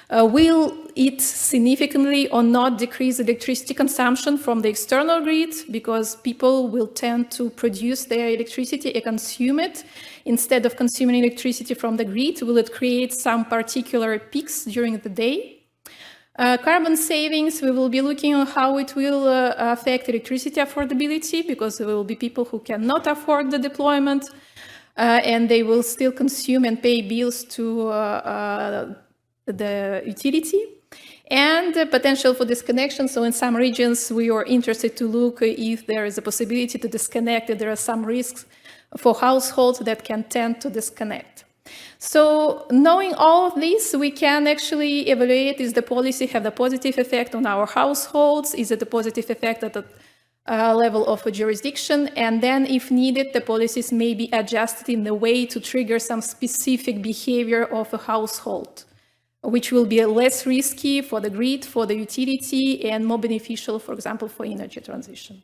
Will it significantly or not decrease electricity consumption from the external grid, because people will tend to produce their electricity and consume it instead of consuming electricity from the grid? Will it create some particular peaks during the day? Carbon savings, we will be looking at how it will affect electricity affordability, because there will be people who cannot afford the deployment and they will still consume and pay bills to the utility. And the potential for disconnection. So in some regions, we are interested to look if there is a possibility to disconnect, if there are some risks for households that can tend to disconnect. So knowing all of this, we can actually evaluate, is the policy have the positive effect on our households? Is it a positive effect at the level of a jurisdiction? And then if needed, the policies may be adjusted in the way to trigger some specific behavior of a household, which will be less risky for the grid, for the utility, and more beneficial, for example, for energy transition.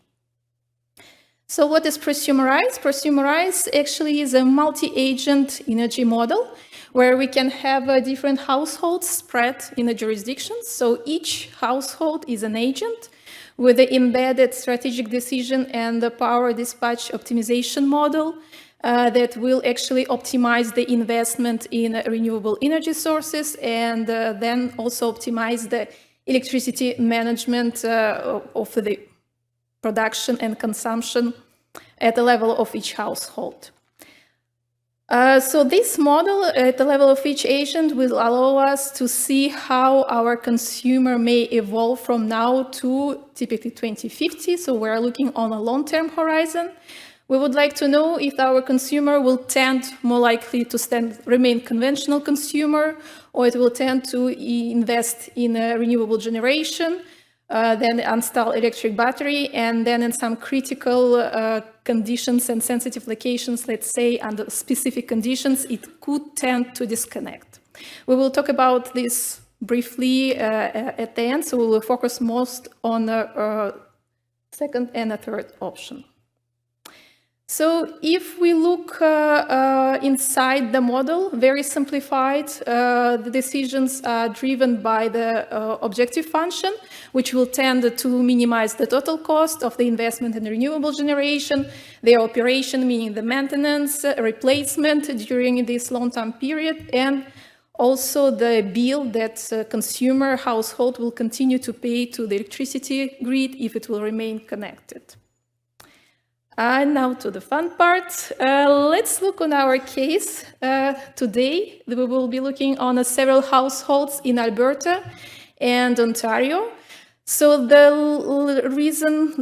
So what is Prosumerize? Prosumerize actually is a multi-agent energy model where we can have different households spread in a jurisdiction. So each household is an agent with the embedded strategic decision and the power dispatch optimization model that will actually optimize the investment in renewable energy sources and then also optimize the electricity management of the production and consumption at the level of each household. So this model at the level of each agent will allow us to see how our consumer may evolve from now to typically 2050. So we're looking on a long-term horizon. We would like to know if our consumer will tend more likely to remain conventional consumer, or it will tend to invest in renewable generation, then install electric battery, and then in some critical conditions and sensitive locations, let's say under specific conditions, it could tend to disconnect. We will talk about this briefly at the end, so we will focus most on the second and the third option. So if we look inside the model, very simplified, the decisions are driven by the objective function, which will tend to minimize the total cost of the investment in renewable generation, the operation, meaning the maintenance, replacement during this long-term period, and also the bill that consumer household will continue to pay to the electricity grid if it will remain connected. Now to the fun part. Let's look on our case. Today, we will be looking on several households in Alberta and Ontario. So the reason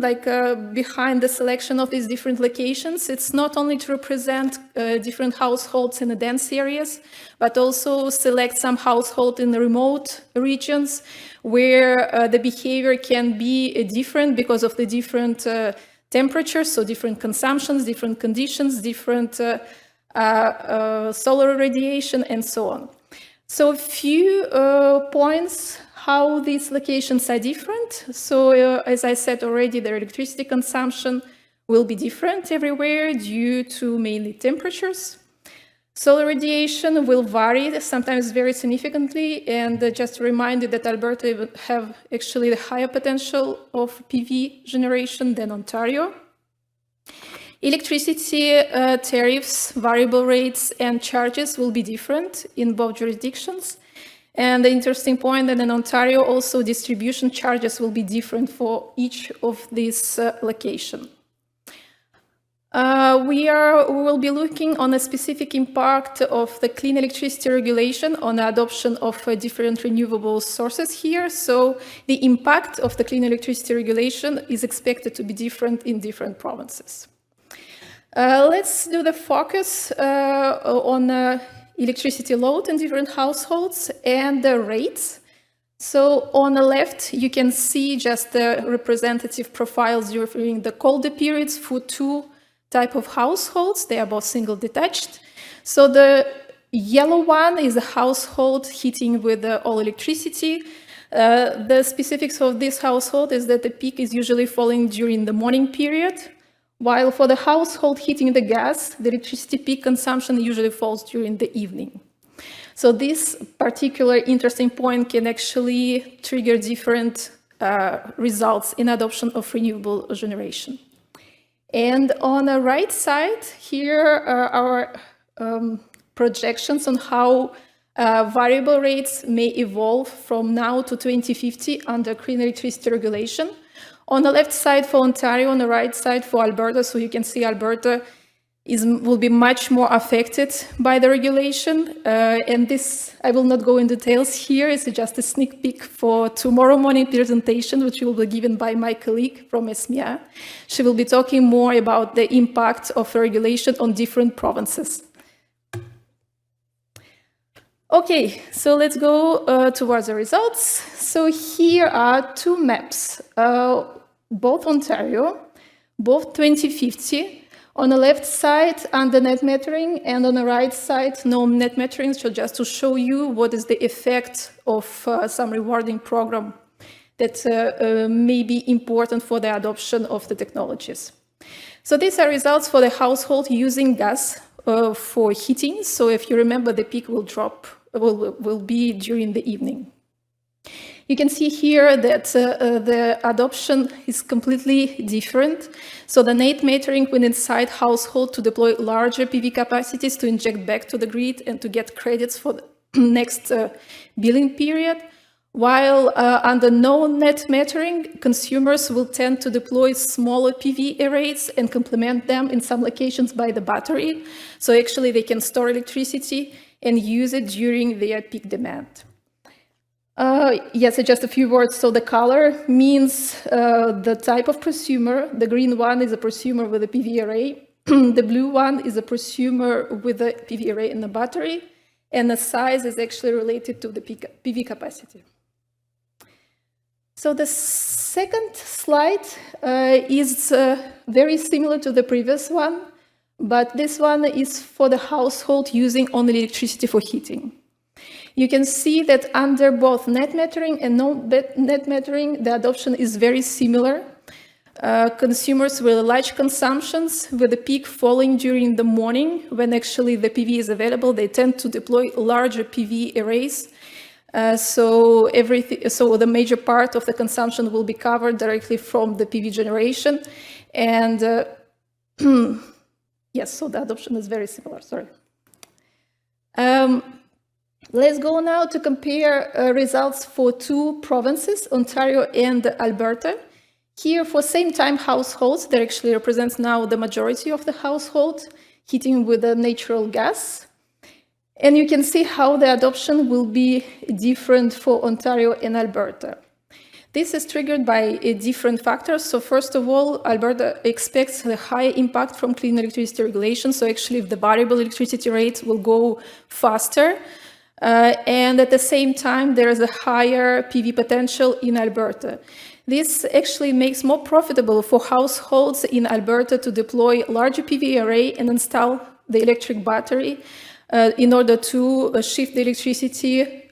behind the selection of these different locations, it's not only to represent different households in the dense areas, but also select some households in the remote regions where the behavior can be different because of the different temperatures, so different consumptions, different conditions, different solar radiation, and so on. So a few points how these locations are different. So as I said already, their electricity consumption will be different everywhere due to mainly temperatures. Solar radiation will vary, sometimes very significantly, and just to remind you that Alberta will have actually the higher potential of PV generation than Ontario. Electricity tariffs, variable rates, and charges will be different in both jurisdictions. And the interesting point that in Ontario also distribution charges will be different for each of these locations. We will be looking on a specific impact of the clean electricity regulation on the adoption of different renewable sources here. So the impact of the clean electricity regulation is expected to be different in different provinces. Let's do the focus on electricity load in different households and the rates. So on the left, you can see just the representative profiles during the colder periods for two type of households. They are both single detached. So the yellow one is a household heating with all electricity. The specifics of this household is that the peak is usually falling during the morning period, while for the household heating the gas, the electricity peak consumption usually falls during the evening. So this particular interesting point can actually trigger different results in adoption of renewable generation. And on the right side, here are our projections on how variable rates may evolve from now to 2050 under clean electricity regulation. On the left side for Ontario, on the right side for Alberta, so you can see Alberta will be much more affected by the regulation. And this, I will not go in details here, it's just a sneak peek for tomorrow morning presentation, which will be given by my colleague from SMEA. She will be talking more about the impact of regulation on different provinces. Okay, so let's go towards the results. So here are two maps, both Ontario, both 2050. On the left side, under net metering, and on the right side, no net metering, so just to show you what is the effect of some rewarding program that may be important for the adoption of the technologies. So these are results for the household using gas for heating. So if you remember, the peak will drop, will be during the evening. You can see here that the adoption is completely different. So the net metering will incite household to deploy larger PV capacities to inject back to the grid and to get credits for the next billing period. While under no net metering, consumers will tend to deploy smaller PV arrays and complement them in some locations by the battery. So actually they can store electricity and use it during their peak demand. Yes, just a few words. So the color means the type of prosumer. The green one is a prosumer with a PV array. The blue one is a prosumer with a PV array and a battery. And the size is actually related to the PV capacity. So the second slide is very similar to the previous one, but this one is for the household using only electricity for heating. You can see that under both net metering and no net metering, the adoption is very similar. Consumers with large consumptions, with the peak falling during the morning, when actually the PV is available, they tend to deploy larger PV arrays. So the major part of the consumption will be covered directly from the PV generation. And yes, so the adoption is very similar, sorry. Let's go now to compare results for two provinces, Ontario and Alberta. Here, for same-time households, that actually represents now the majority of the household, heating with a natural gas. And you can see how the adoption will be different for Ontario and Alberta. This is triggered by different factors. So first of all, Alberta expects a high impact from clean electricity regulation. So actually, the variable electricity rate will go faster. And at the same time, there is a higher PV potential in Alberta. This actually makes more profitable for households in Alberta to deploy larger PV array and install the electric battery in order to shift the electricity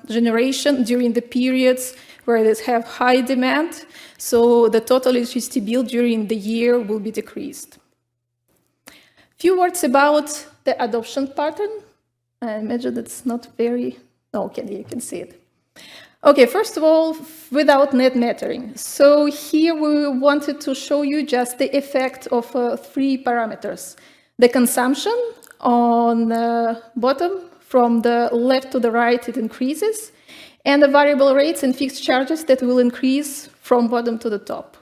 generation during the periods where they have high demand. So the total electricity bill during the year will be decreased. Few words about the adoption pattern. I imagine it's not very, no, okay, you can see it. Okay, first of all, without net metering. So here we wanted to show you just the effect of three parameters. The consumption on the bottom, from the left to the right, it increases, and the variable rates and fixed charges that will increase from bottom to the top.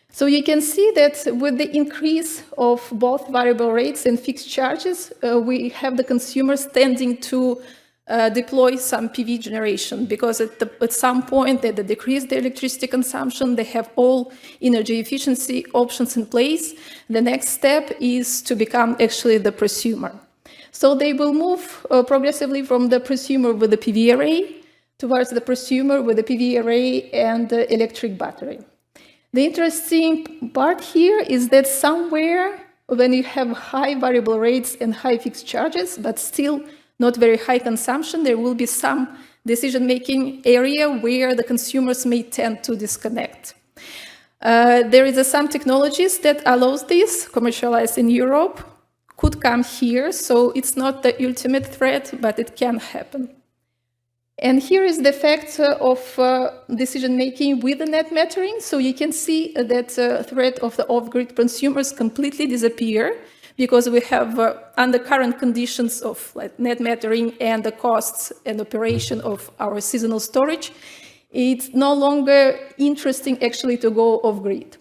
So you can see that with the increase of both variable rates and fixed charges, we have the consumers tending to deploy some PV generation, because at some point they decrease their electricity consumption, they have all energy efficiency options in place. The next step is to become actually the prosumer. So they will move progressively from the prosumer with the PV array towards the prosumer with the PV array and the electric battery. The interesting part here is that somewhere when you have high variable rates and high fixed charges, but still not very high consumption, there will be some decision-making area where the consumers may tend to disconnect. There is some technologies that allows this, commercialized in Europe, could come here, so it's not the ultimate threat, but it can happen. And here is the effect of decision-making with the net metering. So you can see that threat of the off-grid consumers completely disappear, because we have, under current conditions of net metering and the costs and operation of our seasonal storage, it's no longer interesting actually to go off-grid.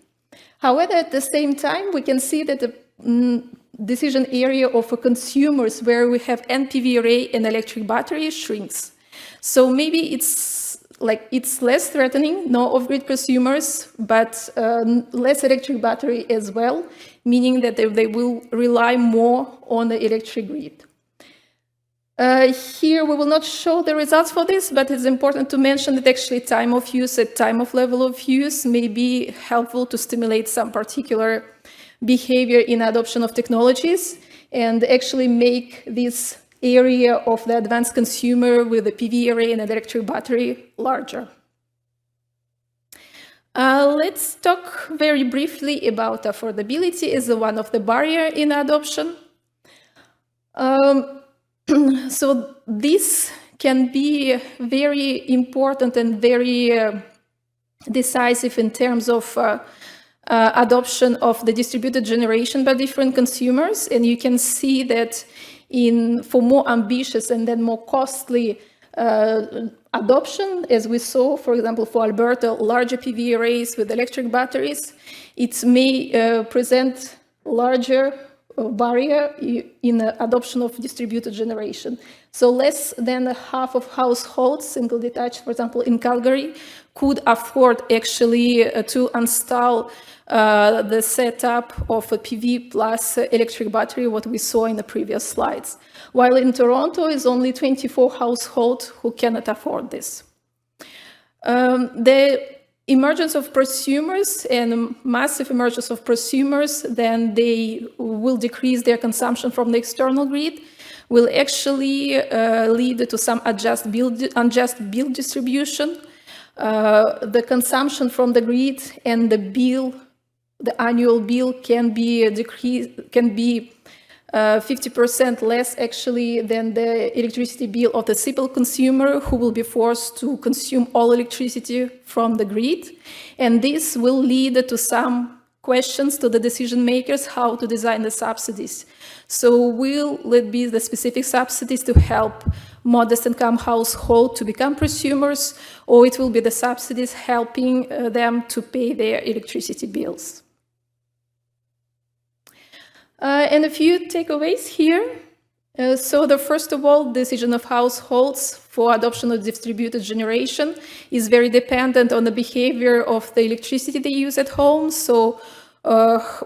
However, at the same time, we can see that the decision area of consumers where we have NPV array and electric battery shrinks. So maybe it's less threatening, no off-grid consumers, but less electric battery as well, meaning that they will rely more on the electric grid. Here we will not show the results for this, but it's important to mention that actually time of use at time of level of use may be helpful to stimulate some particular behavior in adoption of technologies and actually make this area of the advanced consumer with a PV array and an electric battery larger. Let's talk very briefly about affordability as one of the barriers in adoption. So this can be very important and very decisive in terms of adoption of the distributed generation by different consumers. And you can see that for more ambitious and then more costly adoption, as we saw, for example, for Alberta, larger PV arrays with electric batteries, it may present larger barrier in the adoption of distributed generation. So less than half of households, single detached, for example, in Calgary, could afford actually to install the setup of a PV plus electric battery, what we saw in the previous slides. While in Toronto, is only 24 households who cannot afford this. The emergence of prosumers and massive emergence of prosumers, then they will decrease their consumption from the external grid, will actually lead to some unjust bill distribution. The consumption from the grid and the bill, the annual bill can be decreased, can be 50% less actually than the electricity bill of the simple consumer, who will be forced to consume all electricity from the grid. And this will lead to some questions to the decision makers how to design the subsidies. So will it be the specific subsidies to help modest income households to become prosumers, or it will be the subsidies helping them to pay their electricity bills? And a few takeaways here. So the first of all, decision of households for adoption of distributed generation is very dependent on the behavior of the electricity they use at home. So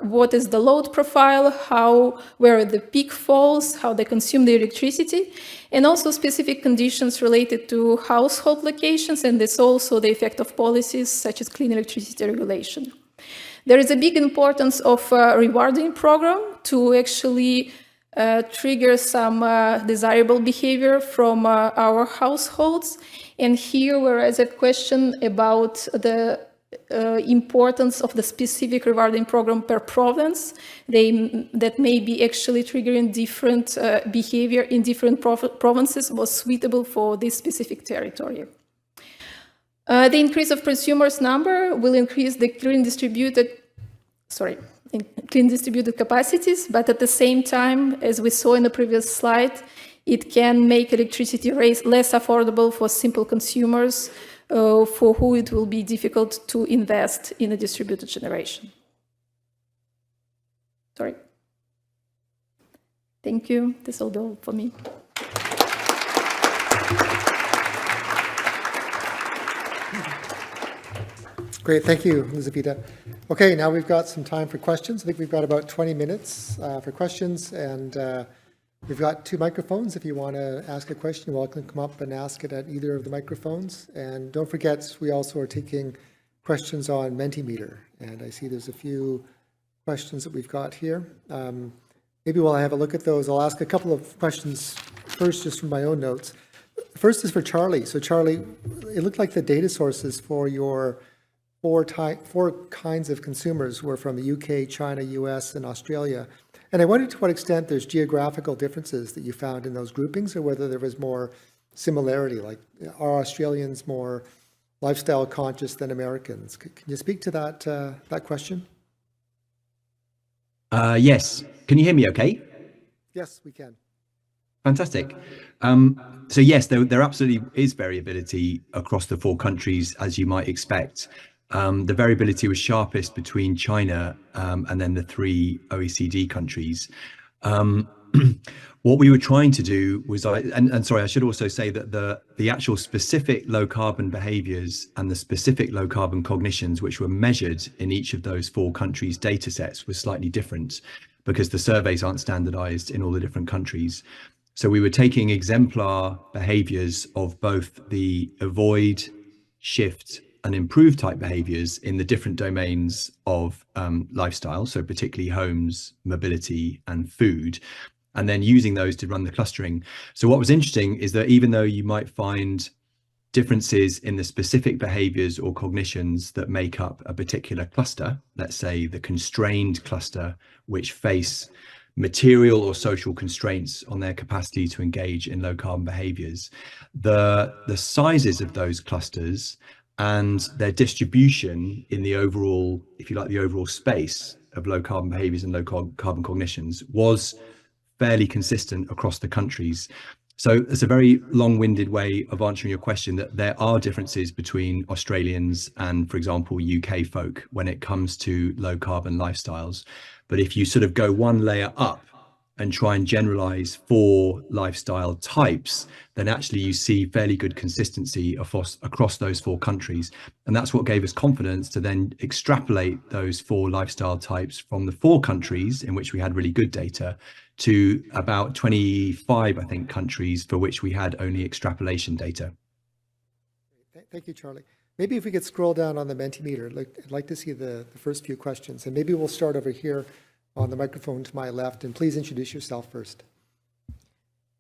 what is the load profile, where the peak falls, how they consume the electricity, and also specific conditions related to household locations, and there's also the effect of policies such as clean electricity regulation. There is a big importance of a rewarding program to actually trigger some desirable behavior from our households. And here, whereas a question about the importance of the specific rewarding program per province, that may be actually triggering different behavior in different provinces was suitable for this specific territory. The increase of consumers' number will increase the clean distributed capacities, but at the same time, as we saw in the previous slide, it can make electricity rates less affordable for simple consumers, for who it will be difficult to invest in a distributed generation. Sorry. Thank you. This will do for me. Great, thank you, Elizaveta. Okay, now we've got some time for questions. I think we've got about 20 minutes for questions, and we've got 2 microphones. If you want to ask a question, you're welcome to come up and ask it at either of the microphones. And don't forget, we also are taking questions on Mentimeter, and I see there's a few questions that we've got here. Maybe while I have a look at those, I'll ask a couple of questions first, just from my own notes. First is for Charlie. So Charlie, it looked like the data sources for your four kinds of consumers were from the UK, China, US, and Australia. And I wondered to what extent there's geographical differences that you found in those groupings, or whether there was more similarity, like are Australians more lifestyle conscious than Americans? Can you speak to that question? Yes. Can you hear me okay? Yes, we can. Fantastic. So yes, there absolutely is variability across the 4 countries, as you might expect. The variability was sharpest between China and then the 3 OECD countries. What we were trying to do was, and sorry, I should also say that the actual specific low carbon behaviors and the specific low carbon cognitions which were measured in each of those 4 countries' data sets was slightly different, because the surveys aren't standardized in all the different countries. So we were taking exemplar behaviors of both the avoid, shift, and improve type behaviors in the different domains of lifestyle, so particularly homes, mobility, and food, and then using those to run the clustering. So what was interesting is that even though you might find differences in the specific behaviors or cognitions that make up a particular cluster, let's say the constrained cluster, which face material or social constraints on their capacity to engage in low carbon behaviors, the sizes of those clusters and their distribution in the overall, if you like, the overall space of low carbon behaviors and low carbon cognitions was fairly consistent across the countries. So it's a very long-winded way of answering your question, that there are differences between Australians and, for example, UK folk when it comes to low carbon lifestyles. But if you sort of go one layer up and try and generalize for lifestyle types, then actually you see fairly good consistency across those 4 countries. And that's what gave us confidence to then extrapolate those 4 lifestyle types from the 4 countries in which we had really good data to about 25, I think, countries for which we had only extrapolation data. Thank you, Charlie. Maybe if we could scroll down on the Mentimeter, I'd like to see the first few questions. And maybe we'll start over here on the microphone to my left. And please introduce yourself first.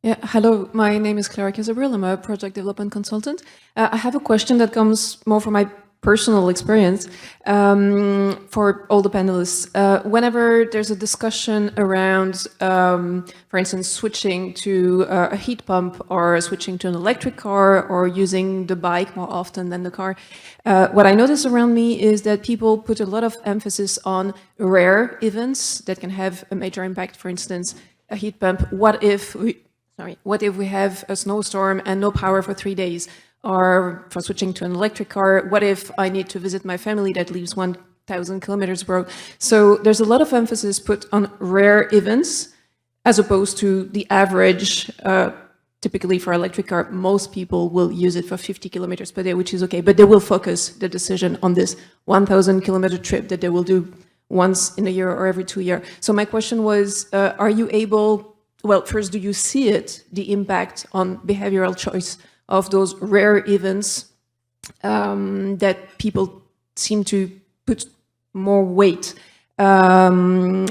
Yeah, hello, my name is Clara Casabril. I'm a project development consultant. I have a question that comes more from my personal experience for all the panelists. Whenever there's a discussion around, for instance, switching to a heat pump or switching to an electric car or using the bike more often than the car, what I notice around me is that people put a lot of emphasis on rare events that can have a major impact. For instance, a heat pump. What if we have a snowstorm and no power for 3 days? Or for switching to an electric car, what if I need to visit my family that lives 1,000 kilometers abroad? So there's a lot of emphasis put on rare events as opposed to the average. Typically for electric car, most people will use it for 50 kilometers per day, which is okay, but they will focus the decision on this 1,000 kilometer trip that they will do once in a year or every 2 years. So my question was, are you able, well, first, do you see it, the impact on behavioral choice of those rare events that people seem to put more weight on,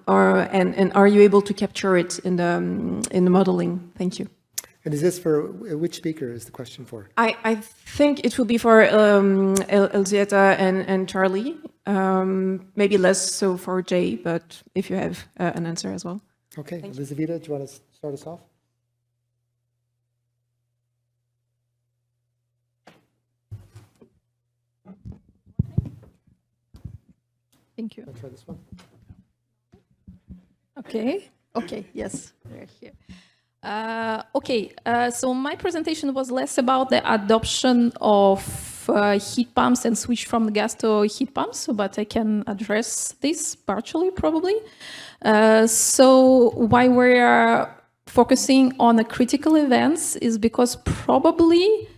and are you able to capture it in the modeling? Thank you. And is this for which speaker is the question for? I think it will be for Elzbieta and Charlie, maybe less so for Jay, but if you have an answer as well. Okay, Elizaveta, do you want to start us off? Thank you. I'll try this one. Okay, yes, we're here. So my presentation was less about the adoption of heat pumps and switch from gas to heat pumps, but I can address this partially probably. So why we are focusing on the critical events is because probably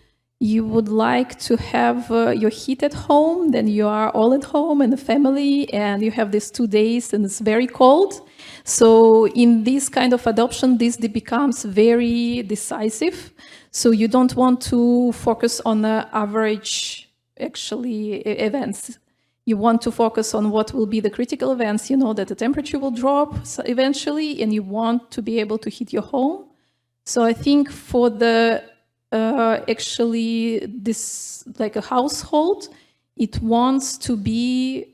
you would like to have your heat at home, then you are all at home and the family, and you have these 2 days and it's very cold. So in this kind of adoption, this becomes very decisive. So you don't want to focus on the average, actually, events. You want to focus on what will be the critical events. You know that the temperature will drop eventually, and you want to be able to heat your home. So I think for the actually, this, like a household, it wants to be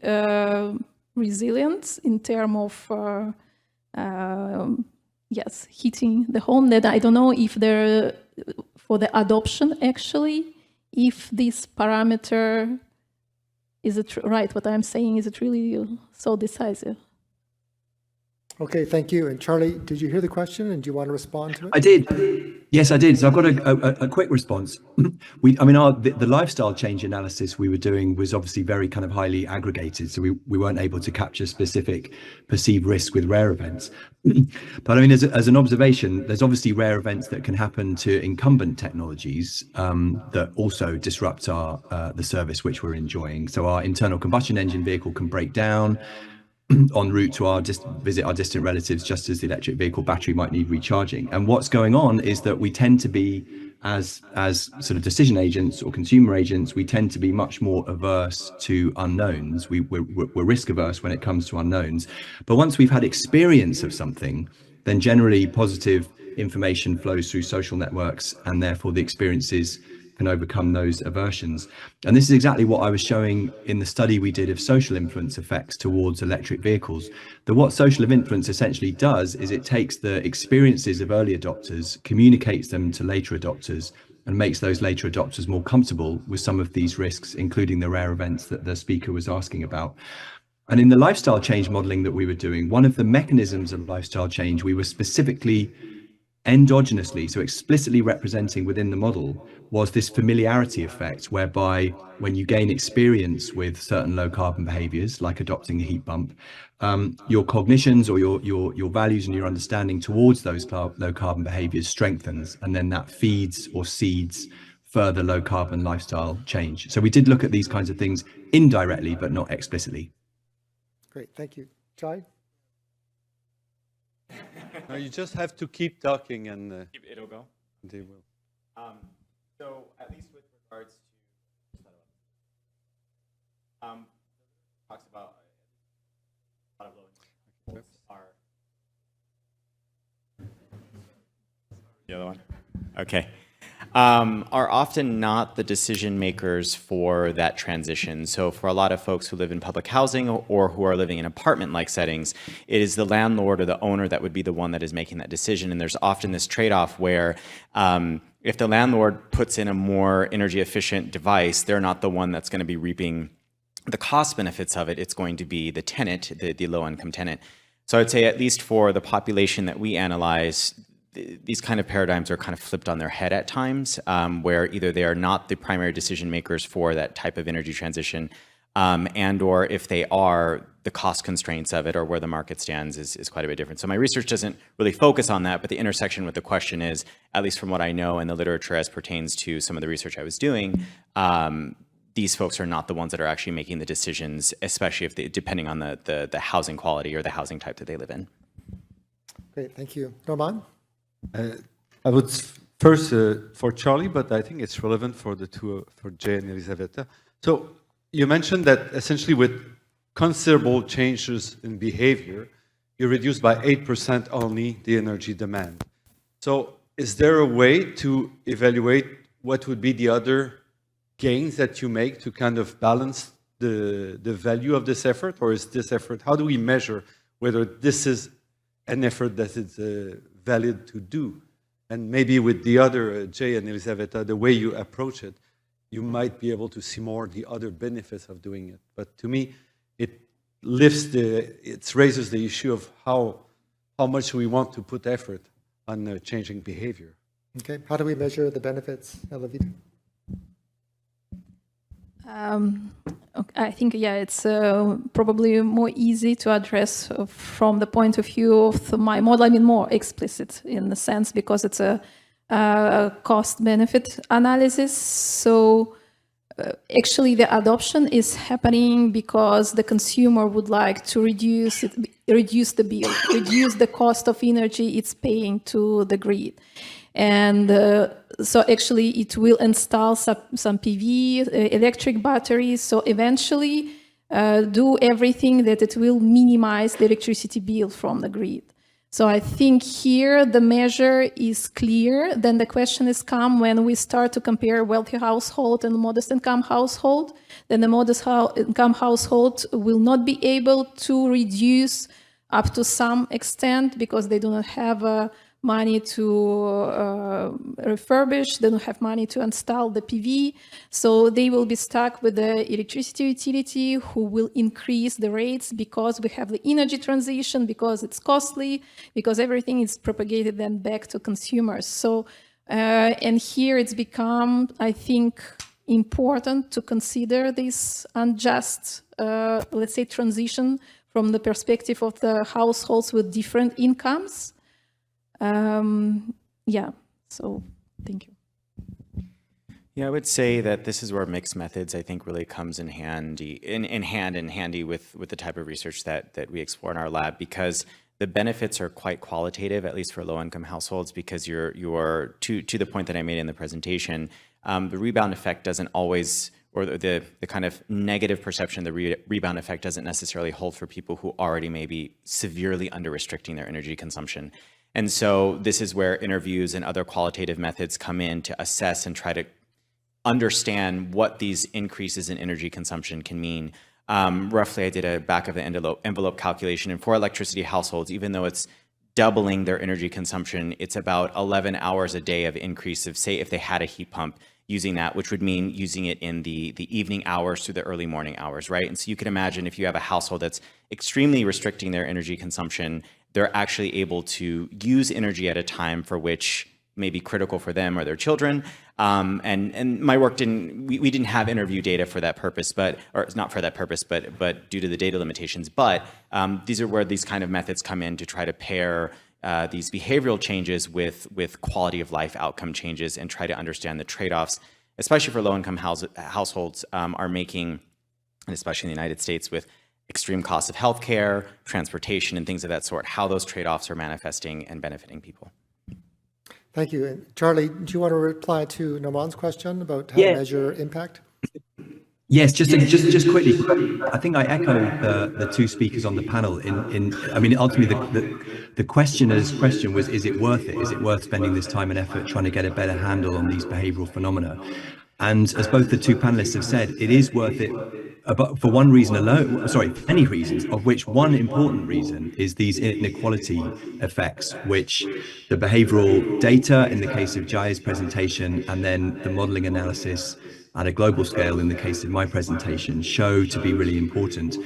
resilient in terms of, yes, heating the home. That I don't know if there, for the adoption, actually, if this parameter, is it right, what I'm saying, is it really so decisive? Okay, thank you. And Charlie, did you hear the question and do you want to respond to it? I did. Yes, I did. So I've got a quick response. The lifestyle change analysis we were doing was obviously very kind of highly aggregated. So we weren't able to capture specific perceived risk with rare events. But I mean, as an observation, there's obviously rare events that can happen to incumbent technologies that also disrupt the service which we're enjoying. So our internal combustion engine vehicle can break down. en route to visit our distant relatives, just as the electric vehicle battery might need recharging. And what's going on is that we tend to be, as sort of decision agents or consumer agents, we tend to be much more averse to unknowns. We're risk averse when it comes to unknowns. But once we've had experience of something, then generally positive information flows through social networks, and therefore the experiences can overcome those aversions. And this is exactly what I was showing in the study we did of social influence effects towards electric vehicles. That what social influence essentially does is it takes the experiences of early adopters, communicates them to later adopters, and makes those later adopters more comfortable with some of these risks, including the rare events that the speaker was asking about. And in the lifestyle change modeling that we were doing, one of the mechanisms of lifestyle change, we were specifically endogenously, so explicitly representing within the model, was this familiarity effect, whereby when you gain experience with certain low carbon behaviors, like adopting a heat pump, your cognitions or your values and your understanding towards those low carbon behaviors strengthens, and then that feeds or seeds further low carbon lifestyle change. So we did look at these kinds of things indirectly, but not explicitly. Great, thank you. Chai? No, you just have to keep talking, and It'll go. they will. So at least with regards to talks about a lot of low income are the other one. Okay. Are often not the decision makers for that transition. So for a lot of folks who live in public housing or who are living in apartment-like settings, it is the landlord or the owner that would be the one that is making that decision. And there's often this trade-off where if the landlord puts in a more energy efficient device, they're not the one that's going to be reaping the cost benefits of it. It's going to be the tenant, the low-income tenant. So I'd say at least for the population that we analyze, these kind of paradigms are kind of flipped on their head at times, where either they are not the primary decision makers for that type of energy transition, and or if they are, the cost constraints of it or where the market stands is quite a bit different. So my research doesn't really focus on that, but the intersection with the question is, at least from what I know in the literature as pertains to some of the research I was doing, these folks are not the ones that are actually making the decisions, especially if they, depending on the housing quality or the housing type that they live in. Great, thank you. Norman? I would first for Charlie, but I think it's relevant for the two, for Jay and Elisabetta. So you mentioned that essentially with considerable changes in behavior, you reduce by 8% only the energy demand. So is there a way to evaluate what would be the other gains that you make to kind of balance the value of this effort, or is this effort, how do we measure whether this is an effort that is valid to do? And maybe with the other, Jay and Elisabetta, the way you approach it, you might be able to see more the other benefits of doing it. But to me, it raises the issue of how much we want to put effort on changing behavior. Okay, how do we measure the benefits, Elisabetta? I think, yeah, it's probably more easy to address from the point of view of my model. I mean, more explicit in the sense because it's a cost-benefit analysis. So actually, the adoption is happening because the consumer would like to reduce the bill, reduce the cost of energy it's paying to the grid. And so actually it will install some PV, electric batteries, so eventually do everything that it will minimize the electricity bill from the grid. So I think here the measure is clear. Then the question is come when we start to compare wealthy household and modest income household, then the modest income household will not be able to reduce up to some extent because they do not have money to refurbish, they don't have money to install the PV, so they will be stuck with the electricity utility who will increase the rates because we have the energy transition, because it's costly, because everything is propagated then back to consumers. So, and here it's become, I think, important to consider this unjust, let's say, transition from the perspective of the households with different incomes. Yeah, so thank you. Yeah, I would say that this is where mixed methods, I think, really comes in handy with the type of research that we explore in our lab, because the benefits are quite qualitative, at least for low-income households, because you're to the point that I made in the presentation, the rebound effect doesn't always, or the kind of negative perception of the rebound effect doesn't necessarily hold for people who already may be severely under restricting their energy consumption. And so this is where interviews and other qualitative methods come in to assess and try to understand what these increases in energy consumption can mean. Roughly, I did a back of the envelope calculation, and for electricity households, even though it's doubling their energy consumption, it's about 11 hours a day of increase of, say, if they had a heat pump using that, which would mean using it in the evening hours to the early morning hours, right? And so you could imagine if you have a household that's extremely restricting their energy consumption, they're actually able to use energy at a time for which may be critical for them or their children. And my work we didn't have interview data for that purpose, or not for that purpose, but due to the data limitations. But these are where these kind of methods come in to try to pair these behavioral changes with quality of life outcome changes and try to understand the trade-offs, especially for low-income households are making, and especially in the United States with extreme costs of healthcare, transportation, and things of that sort, how those trade-offs are manifesting and benefiting people. Thank you. And Charlie, do you want to reply to Norman's question about how to measure impact? Yes, just quickly. I think I echo the two speakers on the panel. I mean, ultimately, the questioner's question was: is it worth it? Is it worth spending this time and effort trying to get a better handle on these behavioural phenomena? And as both the two panelists have said, it is worth it. But for one reason alone, sorry, many reasons, of which one important reason is these inequality effects, which the behavioral data in the case of Jaya's presentation and then the modeling analysis at a global scale in the case of my presentation show to be really important.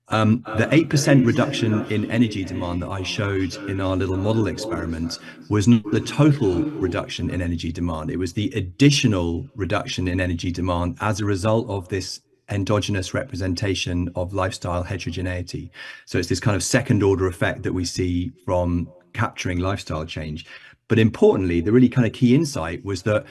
The 8% reduction in energy demand that I showed in our little model experiment was not the total reduction in energy demand. It was the additional reduction in energy demand as a result of this endogenous representation of lifestyle heterogeneity. So it's this kind of second order effect that we see from capturing lifestyle change. But importantly, the really kind of key insight was that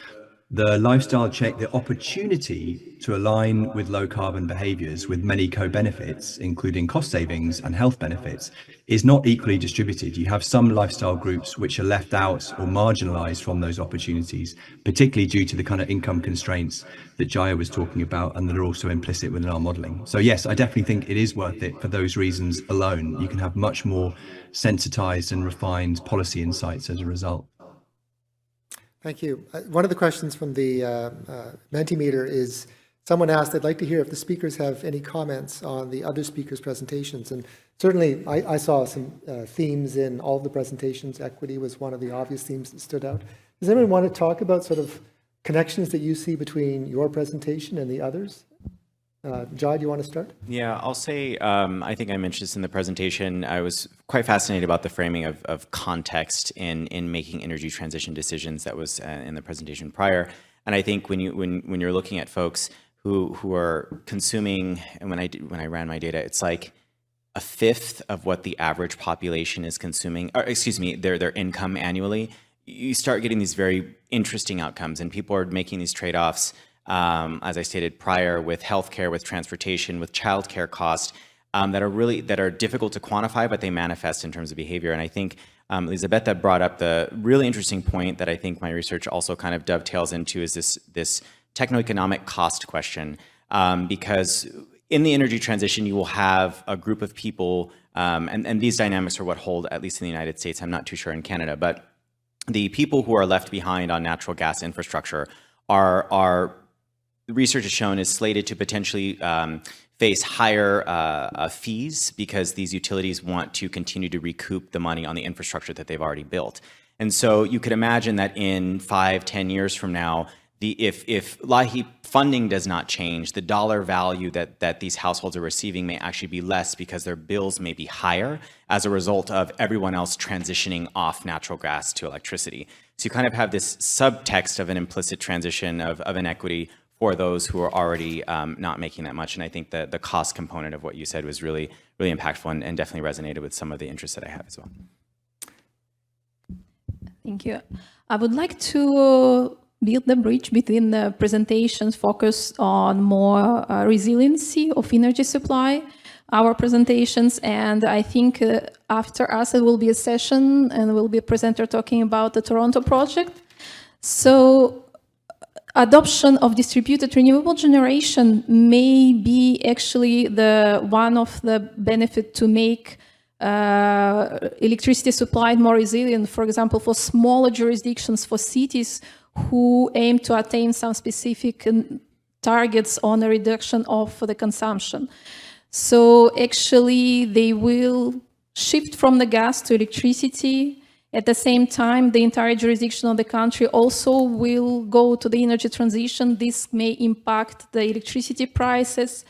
the lifestyle check, the opportunity to align with low carbon behaviors with many co-benefits, including cost savings and health benefits, is not equally distributed. You have some lifestyle groups which are left out or marginalized from those opportunities, particularly due to the kind of income constraints that Jaya was talking about and that are also implicit within our modeling. So yes, I definitely think it is worth it for those reasons alone. You can have much more sensitized and refined policy insights as a result. Thank you. One of the questions from the Mentimeter is, someone asked, I'd like to hear if the speakers have any comments on the other speakers' presentations. And certainly I saw some themes in all of the presentations. Equity was one of the obvious themes that stood out. Does anyone want to talk about sort of connections that you see between your presentation and the others? Jai, do you want to start? Yeah, I'll say, I think I mentioned this in the presentation. I was quite fascinated about the framing of context in making energy transition decisions. That was in the presentation prior. And I think when you're looking at folks who are consuming, and when I ran my data, it's like a fifth of what the average population is consuming, or excuse me, their income annually. You start getting these very interesting outcomes, and people are making these trade-offs. As I stated prior, with healthcare, with transportation, with childcare cost, that are difficult to quantify, but they manifest in terms of behavior. And I think Elisabetta brought up the really interesting point that I think my research also kind of dovetails into is this techno-economic cost question. Because in the energy transition, you will have a group of people, and these dynamics are what hold, at least in the United States, I'm not too sure in Canada, but the people who are left behind on natural gas infrastructure are research has shown is slated to potentially face higher fees because these utilities want to continue to recoup the money on the infrastructure that they've already built. And so you could imagine that in 5-10 years from now, if LIHEAP funding does not change, the dollar value that these households are receiving may actually be less because their bills may be higher as a result of everyone else transitioning off natural gas to electricity. So you kind of have this subtext of an implicit transition of inequity for those who are already not making that much. And I think the cost component of what you said was really, really impactful and definitely resonated with some of the interests that I have as well. Thank you. I would like to build the bridge between the presentations focused on more resiliency of energy supply, our presentations, and I think after us it will be a session and will be a presenter talking about the Toronto project. So adoption of distributed renewable generation may be actually one of the benefit to make electricity supplied more resilient, for example, for smaller jurisdictions, for cities who aim to attain some specific targets on a reduction of the consumption. So actually they will shift from the gas to electricity. At the same time, the entire jurisdiction of the country also will go to the energy transition. This may impact the electricity prices.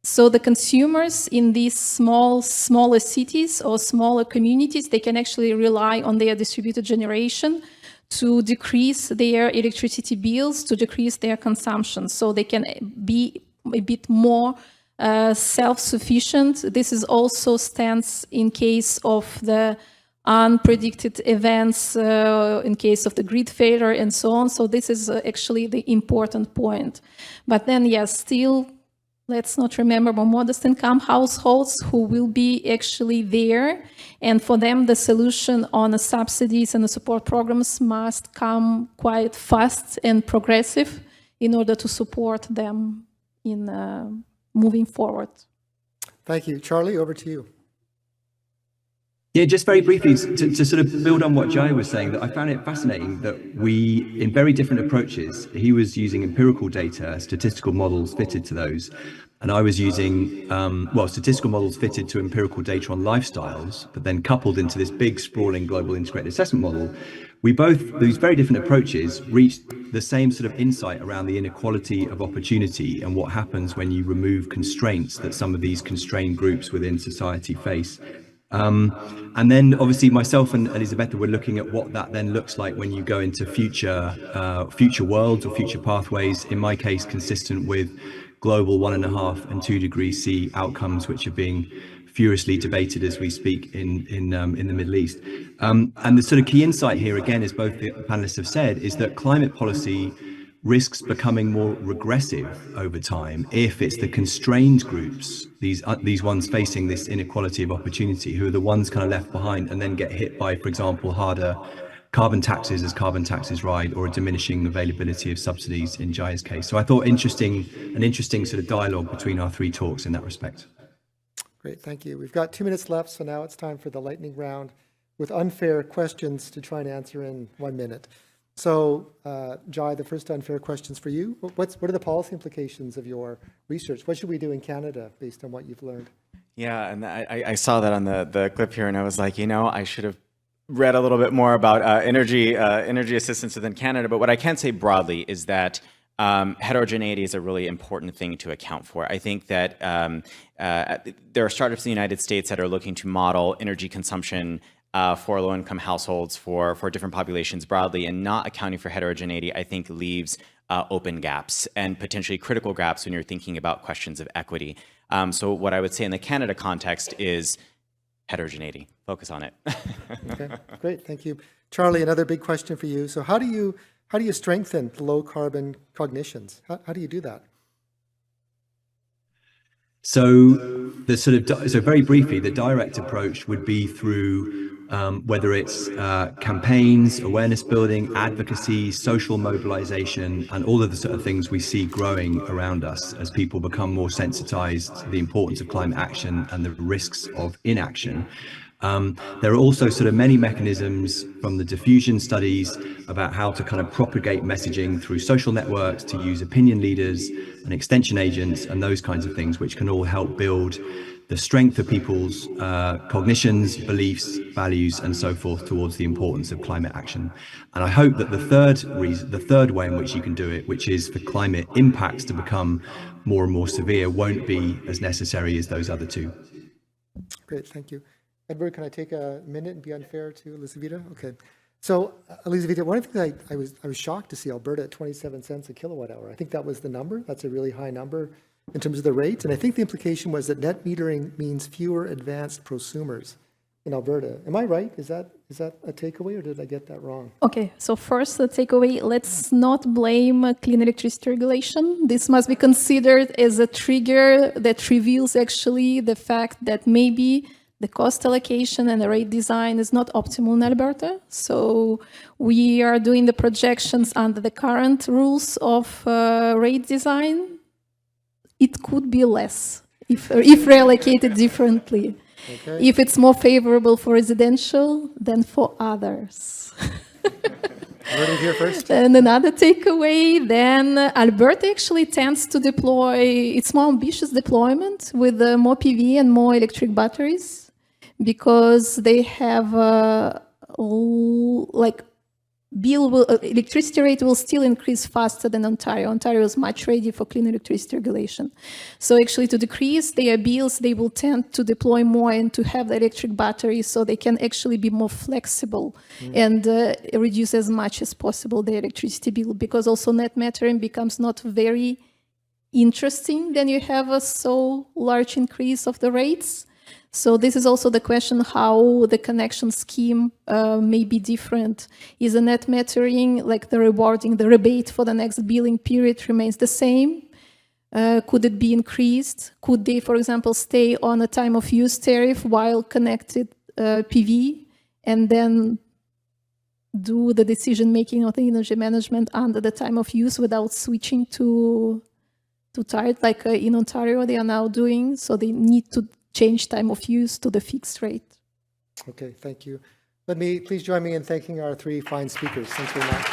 So the consumers in these smaller cities or smaller communities, they can actually rely on their distributed generation to decrease their electricity bills, to decrease their consumption. So they can be a bit more self-sufficient. This is also stands in case of the unpredicted events, in case of the grid failure and so on. So this is actually the important point. But then, yes, still, let's not remember more modest income households who will be actually there. And for them, the solution on the subsidies and the support programs must come quite fast and progressive in order to support them in moving forward. Thank you. Charlie, over to you. Yeah, just very briefly to sort of build on what Jai was saying, that I found it fascinating that we, in very different approaches, he was using empirical data, statistical models fitted to those, and I was using, statistical models fitted to empirical data on lifestyles, but then coupled into this big, sprawling global integrated assessment model. We both, these very different approaches, reached the same sort of insight around the inequality of opportunity and what happens when you remove constraints that some of these constrained groups within society face. And then obviously myself and Elisabetta were looking at what that then looks like when you go into future worlds or future pathways, in my case consistent with global 1.5 and 2 degrees C outcomes, which are being furiously debated as we speak in the Middle East. And the sort of key insight here, again, as both the panelists have said, is that climate policy risks becoming more regressive over time if it's the constrained groups, these ones facing this inequality of opportunity, who are the ones kind of left behind and then get hit by, for example, harder carbon taxes as carbon taxes rise, or a diminishing availability of subsidies in Jai's case. So I thought an interesting sort of dialogue between our three talks in that respect. Great, thank you. We've got 2 minutes left, so now it's time for the lightning round with unfair questions to try and answer in 1 minute. So, Jai, the first unfair question's for you. What are the policy implications of your research? What should we do in Canada based on what you've learned? Yeah, and I saw that on the clip here, and I was like, I should have read a little bit more about energy assistance within Canada. But what I can say broadly is that heterogeneity is a really important thing to account for. I think that there are startups in the United States that are looking to model energy consumption for low-income households, for different populations broadly, and not accounting for heterogeneity, I think leaves open gaps and potentially critical gaps when you're thinking about questions of equity. So what I would say in the Canada context is heterogeneity. Focus on it. Okay, great, thank you. Charlie, another big question for you. So how do you strengthen low carbon cognitions? How do you do that? So very briefly, the direct approach would be through whether it's campaigns, awareness building, advocacy, social mobilization, and all of the sort of things we see growing around us as people become more sensitized to the importance of climate action and the risks of inaction. There are also sort of many mechanisms from the diffusion studies about how to kind of propagate messaging through social networks, to use opinion leaders and extension agents and those kinds of things, which can all help build the strength of people's cognitions, beliefs, values, and so forth towards the importance of climate action. And I hope that the third way in which you can do it, which is for climate impacts to become more and more severe, won't be as necessary as those other two. Great, thank you. Edward, can I take a minute and be unfair to Elisabetta? Okay. So, Elisabetta, one of the things I was shocked to see Alberta at 27 cents a kilowatt hour. I think that was the number. That's a really high number in terms of the rates. And I think the implication was that net metering means fewer advanced prosumers in Alberta. Am I right? Is that a takeaway, or did I get that wrong? Okay, so first, the takeaway, let's not blame clean electricity regulation. This must be considered as a trigger that reveals actually the fact that maybe the cost allocation and the rate design is not optimal in Alberta. So we are doing the projections under the current rules of rate design. It could be less if reallocated differently. Okay. If it's more favorable for residential than for others. Heard it here first. And another takeaway, then Alberta actually tends to deploy, it's more ambitious deployment with more PV and more electric batteries because they have electricity rate will still increase faster than Ontario. Ontario is much ready for clean electricity regulation. So actually to decrease their bills, they will tend to deploy more and to have the electric batteries so they can actually be more flexible and reduce as much as possible the electricity bill, because also net metering becomes not very interesting then you have a so large increase of the rates. So this is also the question how the connection scheme may be different. Is a net metering, like the rewarding, the rebate for the next billing period remains the same? Could it be increased? Could they, for example, stay on a time of use tariff while connected PV and then do the decision making of the energy management under the time of use without switching to tariff, like in Ontario they are now doing, so they need to change time of use to the fixed rate. Okay, thank you. Please join me in thanking our three fine speakers. Thanks very much.